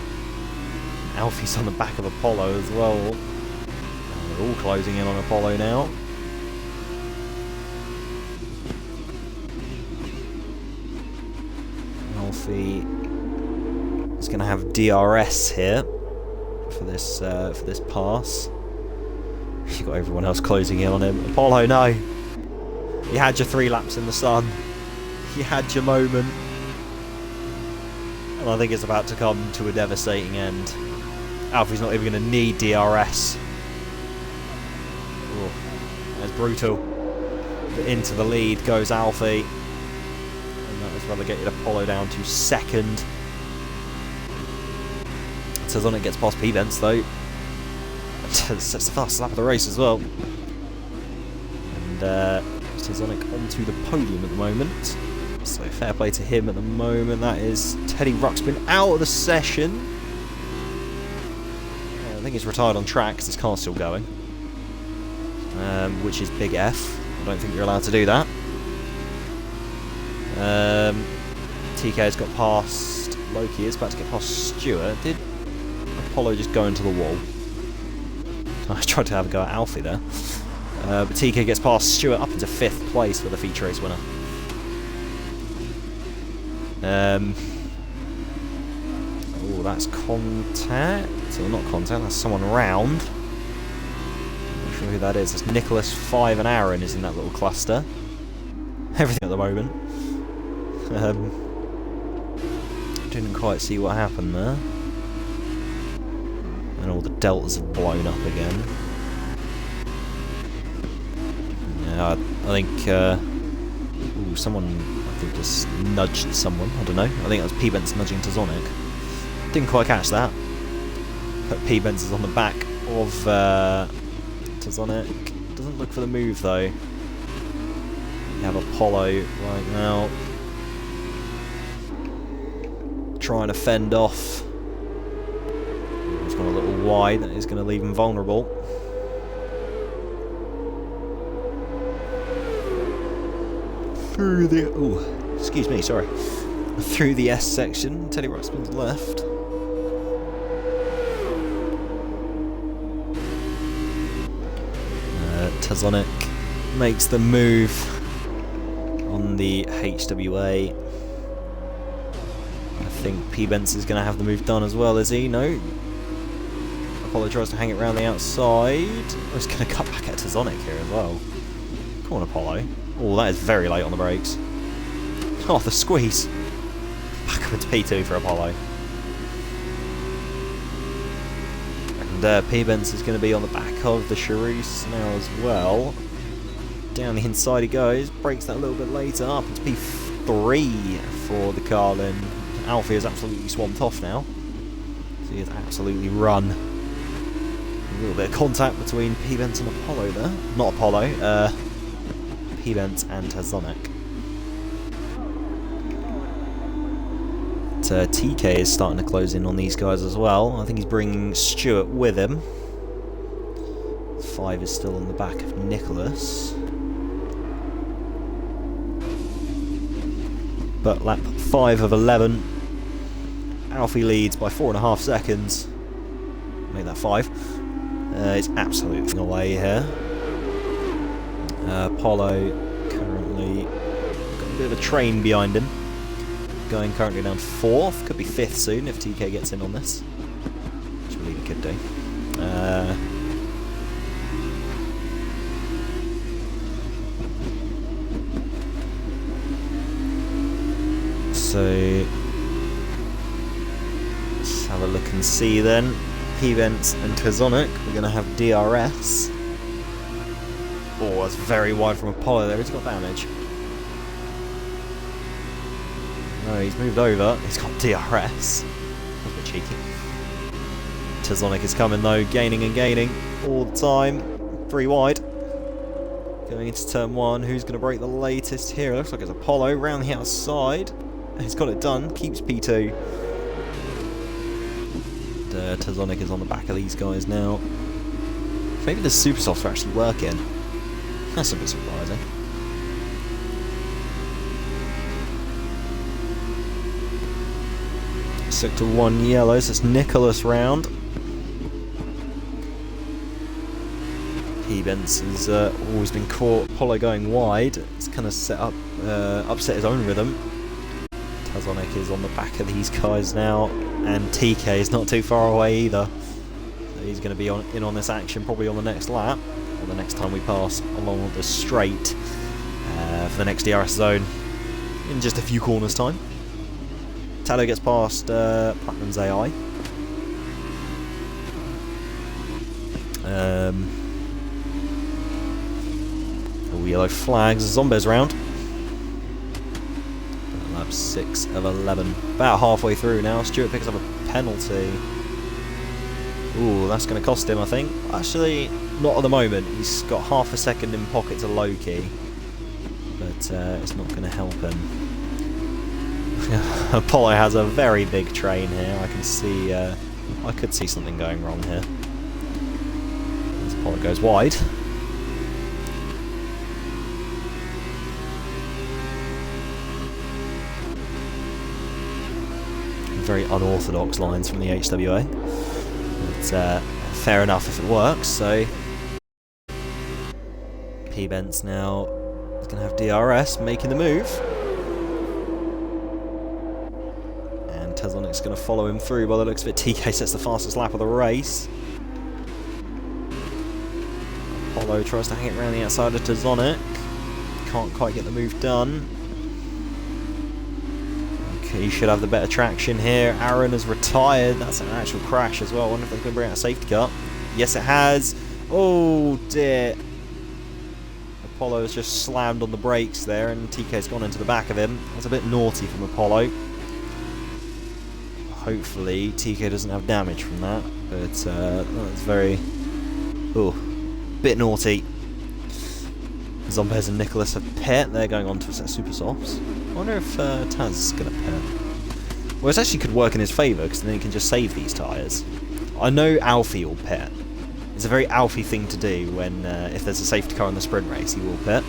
Alfie's on the back of Apollo as well. They're all closing in on Apollo now. Alfie is going to have DRS here for this pass. You've got everyone else closing in on him. Apollo, no! You had your 3 laps in the sun. You had your moment. And I think it's about to come to a devastating end. Alfie's not even going to need DRS. Oh, that's brutal. But into the lead goes Alfie. And that was relegated Apollo down to 2nd. Tazonic gets past P-Vents though. Sets the fastest lap of the race as well. And Tazonic onto the podium at the moment. So fair play to him at the moment. That is Teddy Ruxpin out of the session. I think he's retired on track because his car's still going. Which is big F. I don't think you're allowed to do that. TK's got past Loki. Is about to get past Stewart. Did Apollo just go into the wall? I tried to have a go at Alfie there. But TK gets past Stewart up into 5th place for the feature race winner. Oh, that's contact. So not contact, that's someone round. I'm not sure who that is. It's Nicholas, 5 and Aaron is in that little cluster. Everything at the moment. Didn't quite see what happened there. And all the deltas have blown up again. Yeah, I think someone just nudged someone. I don't know. I think that was P-Bents nudging Tazonic. Didn't quite catch that. But P-Bents is on the back of Tazonic. Doesn't look for the move though. You have Apollo right now. Trying to fend off. He's gone a little wide. That is going to leave him vulnerable. Through the... Ooh, excuse me, sorry. Through the S section. Teddy Ruxpin's left. Tazonic makes the move on the HWA. I think P-Bents is going to have the move done as well, is he? No. Apollo tries to hang it around the outside. Oh, he's going to cut back at Tazonic here as well. Come on, Apollo. Oh, that is very late on the brakes. Oh, the squeeze. Backwards P2 for Apollo. And P-Bents is going to be on the back of the Charisse now as well. Down the inside he goes. Brakes that a little bit later. Up into P3 for the Carlin. Alfie is absolutely swamped off now. So he has absolutely run. A little bit of contact between P-Bents and Apollo there. Not Apollo. P-Bents and Tazonic. TK is starting to close in on these guys as well. I think he's bringing Stewart with him. 5 is still on the back of Nicholas. But lap 5 of 11. Alfie leads by 4.5 seconds. Make that 5. It's absolutely away here. Apollo currently got a bit of a train behind him. Going currently down 4th, could be 5th soon if TK gets in on this. Which I believe he could do. So let's have a look and see then. P-Vents and Tazonic, we're going to have DRS. Oh, that's very wide from Apollo there. He's got damage. No, he's moved over. He's got DRS. That's a bit cheeky. Tazonic is coming though, gaining and gaining all the time. 3 wide. Going into turn 1. Who's going to break the latest here? It looks like it's Apollo round the outside. He's got it done. Keeps P2. And, Tazonic is on the back of these guys now. Maybe the super softs are actually working. That's a bit surprising. Sector 1 yellow, so it's Nicholas round. P-Vents has always been caught. Apollo going wide. It's kind of set up, upset his own rhythm. Tazonic is on the back of these guys now, and TK is not too far away either. So he's going to be in on this action probably on the next lap, or the next time we pass along the straight for the next DRS zone in just a few corners' time. Tallow gets past Platinum's AI. All yellow flags. Zombies round. Lap 6 of 11. About halfway through now. Stewart picks up a penalty. Ooh, that's going to cost him, I think. Actually, not at the moment. He's got half a second in pocket to Loki. But it's not going to help him. Apollo has a very big train here. I can see, I could see something going wrong here. As Apollo goes wide. Very unorthodox lines from the HWA. But fair enough if it works, so... P-Vents now is going to have DRS making the move. Tazonic's going to follow him through by the looks of it. TK sets the fastest lap of the race. Apollo tries to hang it around the outside of Tazonic. Can't quite get the move done. Okay, he should have the better traction here. Aaron has retired. That's an actual crash as well. I wonder if they can bring out a safety car. Yes, it has. Oh dear. Apollo has just slammed on the brakes there, and TK's gone into the back of him. That's a bit naughty from Apollo. Hopefully TK doesn't have damage from that, but that's very... ooh, bit naughty. Zombez and Nicholas have pit. They're going on to a set of super softs. I wonder if Taz is going to pit. Well, it actually could work in his favour, because then he can just save these tyres. I know Alfie will pit. It's a very Alfie thing to do when, if there's a safety car in the sprint race, he will pit.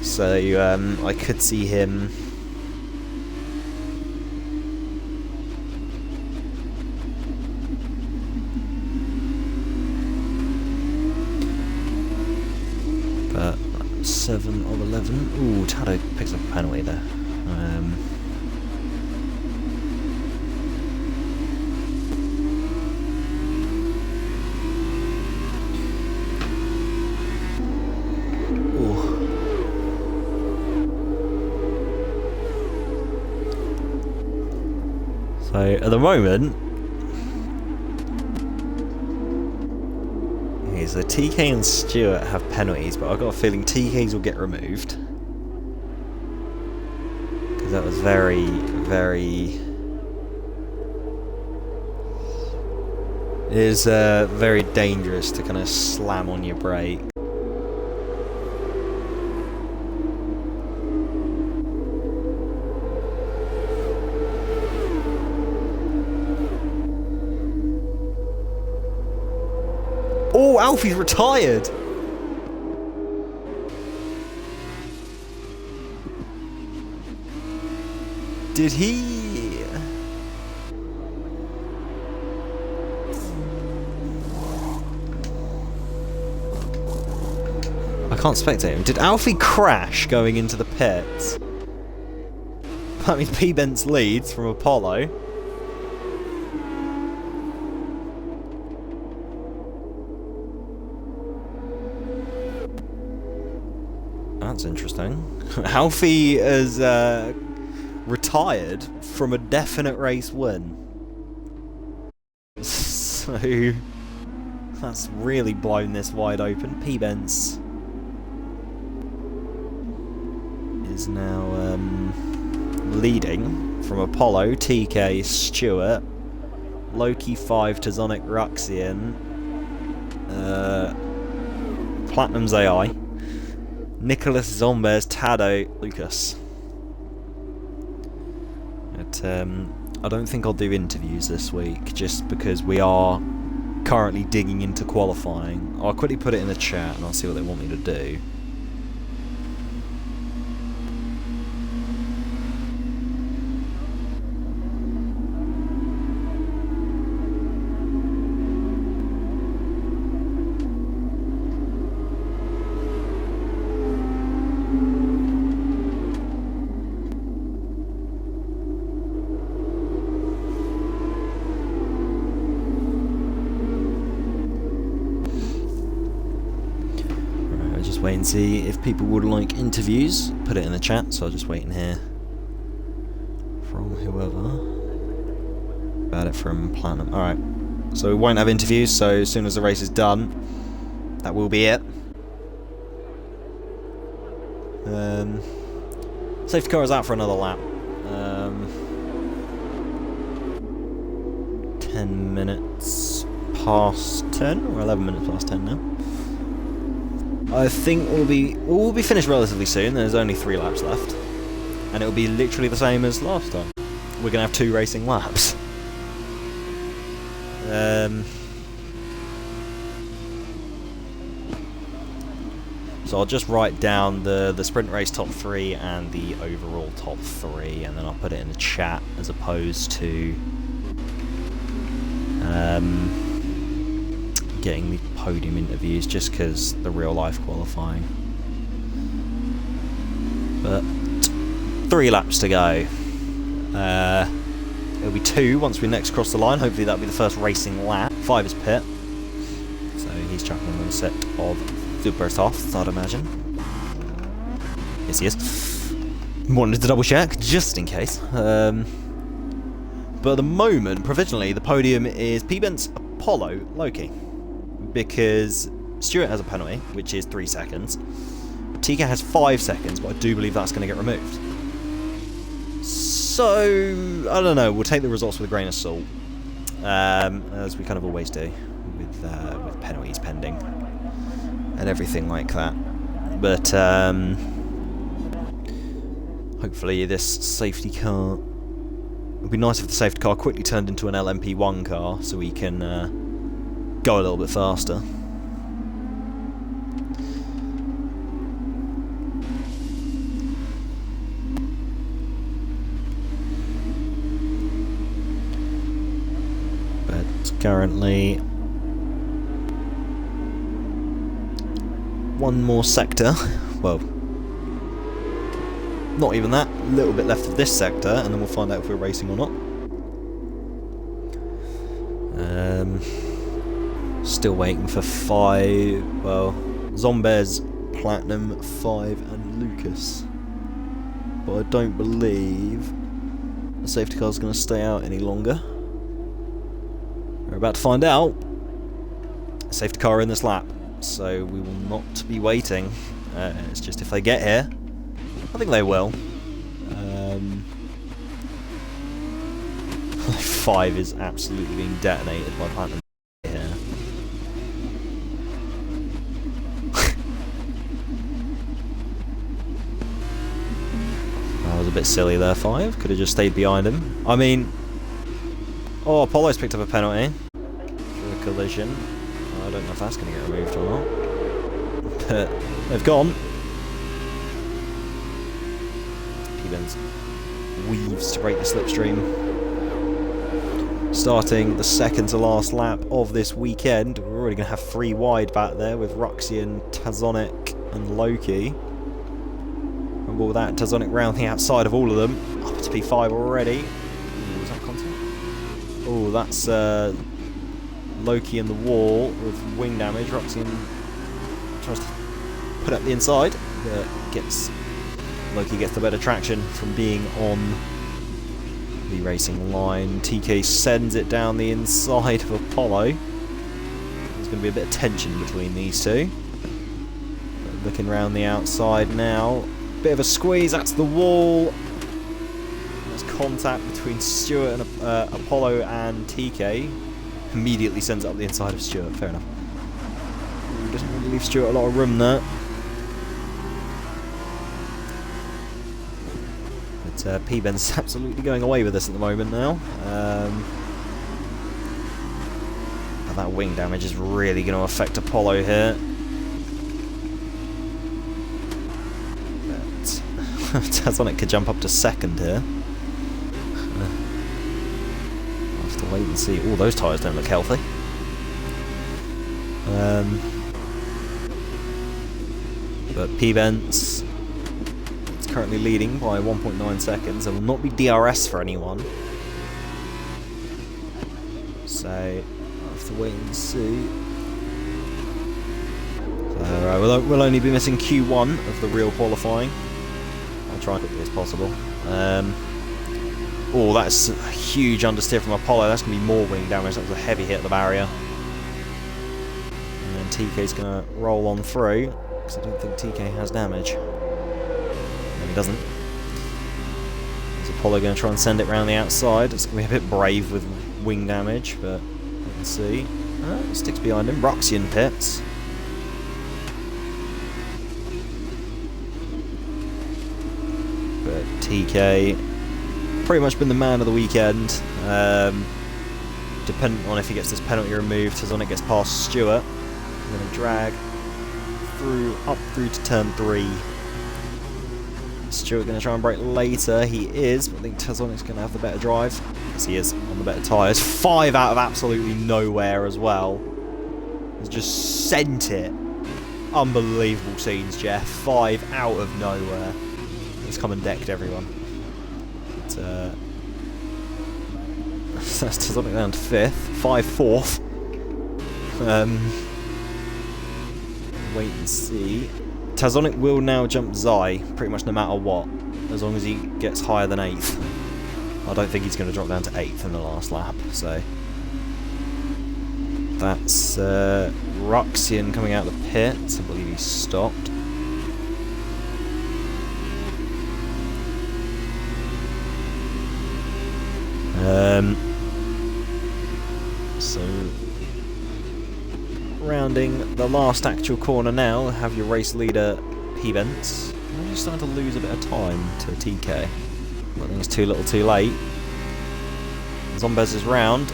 So I could see him... But 7 of 11. Ooh, Tado picks up a penalty there. So at the moment, so TK and Stewart have penalties, but I've got a feeling TK's will get removed. Because that was very, very... It is very dangerous to kind of slam on your brake. Oh, Alfie's retired! Did he... can't spectate him. Did Alfie crash going into the pits? That means P-Bents leads from Apollo. That's interesting. Alfie has retired from a definite race win. So that's really blown this wide open. P-Bents is now leading from Apollo, TK, Stewart, Loki 5, Tazonic, Ruxian, Platinum's AI, Nicholas, Zombers, Tado, Lucas. But, I don't think I'll do interviews this week, just because we are currently digging into qualifying. I'll quickly put it in the chat and I'll see what they want me to do. Wait and see if people would like interviews. Put it in the chat, so I'll just wait and hear from whoever. About it from Platinum. Alright, so we won't have interviews, so as soon as the race is done, that will be it. Safety car is out for another lap. 10 minutes past 10, or 11 minutes past 10 now. I think we'll be finished relatively soon. There's only 3 laps left, and it'll be literally the same as last time. We're gonna have 2 racing laps. So I'll just write down the sprint race top 3 and the overall top 3, and then I'll put it in the chat as opposed to getting the podium interviews, just because the real life qualifying. But 3 laps to go. It'll be 2 once we next cross the line. Hopefully that'll be the first racing lap. 5 is pit, so he's chucking on a set of super softs, I'd imagine. Yes, he is. Wanted to double check just in case. But at the moment, provisionally, the podium is P-Bents, Apollo, Loki. Because Stewart has a penalty, which is 3 seconds. TK has 5 seconds, but I do believe that's going to get removed. So, I don't know, we'll take the results with a grain of salt. As we kind of always do, with penalties pending. And everything like that. But, hopefully this safety car... It would be nice if the safety car quickly turned into an LMP1 car, so we can... go a little bit faster. But currently, one more sector. Well, not even that. A little bit left of this sector, and then we'll find out if we're racing or not. Still waiting for 5, well, Zombez, Platinum, 5 and Lucas. But I don't believe the safety car's going to stay out any longer. We're about to find out. Safety car in this lap, so we will not be waiting. It's just if they get here, I think they will. 5 is absolutely being detonated by Platinum. That was a bit silly there, 5. Could have just stayed behind him. I mean... Oh, Apollo's picked up a penalty for a collision. I don't know if that's going to get removed or not. But they've gone. P-Bents weaves to break the slipstream. Starting the second to last lap of this weekend. We're already going to have 3 wide back there with Ruxian, Tazonic, and Loki. And all that, Tazonic round the outside of all of them. Up to P5 already. Ooh, was that contact? Oh, that's Loki in the wall with wing damage. Roxy tries to put up the inside, but Loki gets the better traction from being on the racing line. TK sends it down the inside of Apollo. There's going to be a bit of tension between these two. But looking around the outside now. Bit of a squeeze, that's the wall. There's contact between Stuart and Apollo and TK. Immediately sends it up the inside of Stuart, fair enough. Ooh, doesn't really leave Stuart a lot of room there. But P-Ben's absolutely going away with this at the moment now. But that wing damage is really going to affect Apollo here. But Tazonic could jump up to second here. I'll have to wait and see. Oh, those tyres don't look healthy. But P-Ben's currently leading by 1.9 seconds. There will not be DRS for anyone. So, I'll have to wait and see. So, we'll only be missing Q1 of the real qualifying. I'll try as quickly as possible. Oh, that's a huge understeer from Apollo. That's going to be more wing damage. That was a heavy hit at the barrier. And then TK's going to roll on through, because I don't think TK has damage. He doesn't. Is Apollo going to try and send it round the outside? It's going to be a bit brave with wing damage, but you can see. Sticks behind him. Roxian pits. But TK, pretty much been the man of the weekend. Depending on if he gets this penalty removed, Tazonic gets past Stuart. I'm going to drag up through to turn 3. Stuart going to try and brake later. He is, but I think Tazonic's going to have the better drive. Yes, he is on the better tyres. 5 out of absolutely nowhere as well. He's just sent it. Unbelievable scenes, Jeff. 5 out of nowhere. He's come and decked everyone. But, that's Tazonic down to 5th. 5 4th. Wait and see. Tazonic will now jump Zai, pretty much no matter what, as long as he gets higher than 8th. I don't think he's going to drop down to 8th in the last lap, so... That's Roxian coming out of the pits. I believe he's stopped. So... rounding the last actual corner now, have your race leader P-Bents. I'm just starting to lose a bit of time to TK. I think it's too little too late. Zombez is round.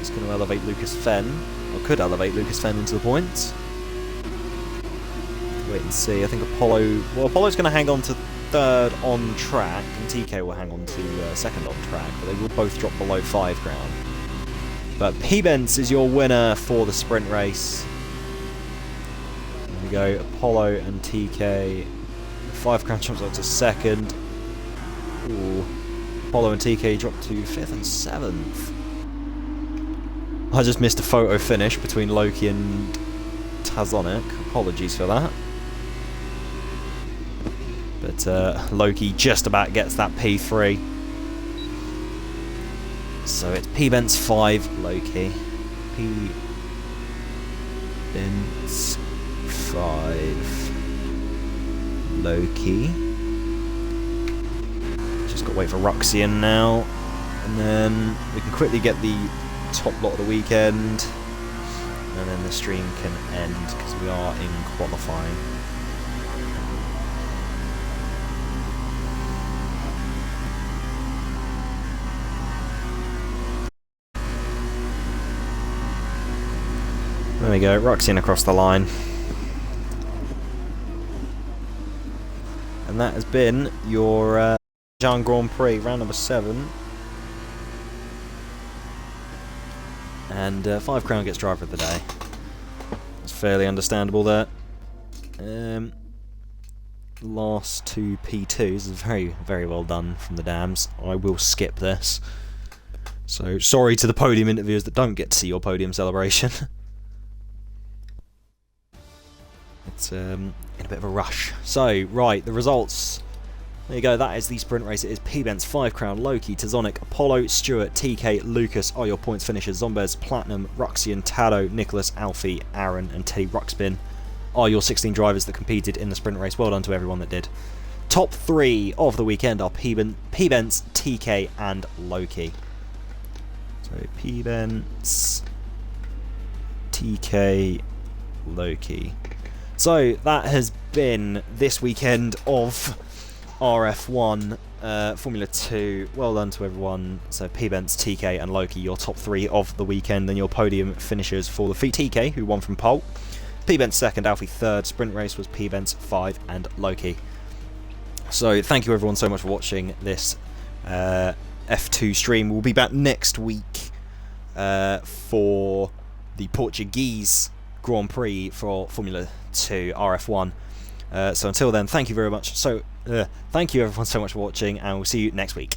It's going to elevate Lucas Fenn, or could elevate Lucas Fenn into the points. Wait and see. I think Apollo's going to hang on to 3rd on track, and TK will hang on to 2nd on track, but they will both drop below 5 ground. But P-Bents is your winner for the sprint race. There we go, Apollo and TK. 5 crown jumps up to 2nd. Ooh. Apollo and TK drop to 5th and 7th. I just missed a photo finish between Loki and Tazonic. Apologies for that. But Loki just about gets that P3. So it's P-Bents 5, Loki. P-Bents 5, Loki. Just got to wait for Roxian now. And then we can quickly get the top lot of the weekend. And then the stream can end because we are in qualifying. There we go, Roxian across the line. And that has been your Azerbaijan Grand Prix, round number 7. And 5 crown gets driver of the day. It's fairly understandable there. Last two P2s is very, very well done from the Dams. I will skip this. So, sorry to the podium interviewers that don't get to see your podium celebration. It's in a bit of a rush. So, right, the results. There you go, that is the sprint race. It is P-Bence, 5 Crown, Loki, Tazonic, Apollo, Stuart, TK, Lucas are your points finishers. Zombez, Platinum, Ruxian, Tado, Nicholas, Alfie, Aaron and Teddy Ruxpin are your 16 drivers that competed in the sprint race. Well done to everyone that did. Top 3 of the weekend are P-Bence, TK and Loki. So P-Bence, TK, Loki. So that has been this weekend of RF1 Formula 2. Well done to everyone. So P-Bence, TK and Loki, your top 3 of the weekend, and your podium finishers for the TK, who won from pole. P-Bence second, Alfie third. Sprint race was P-Bence 5 and Loki. So thank you everyone so much for watching this F2 stream. We'll be back next week for the Portuguese Grand Prix for Formula 2 RF1. So until then, thank you very much. Thank you everyone so much for watching, and we'll see you next week.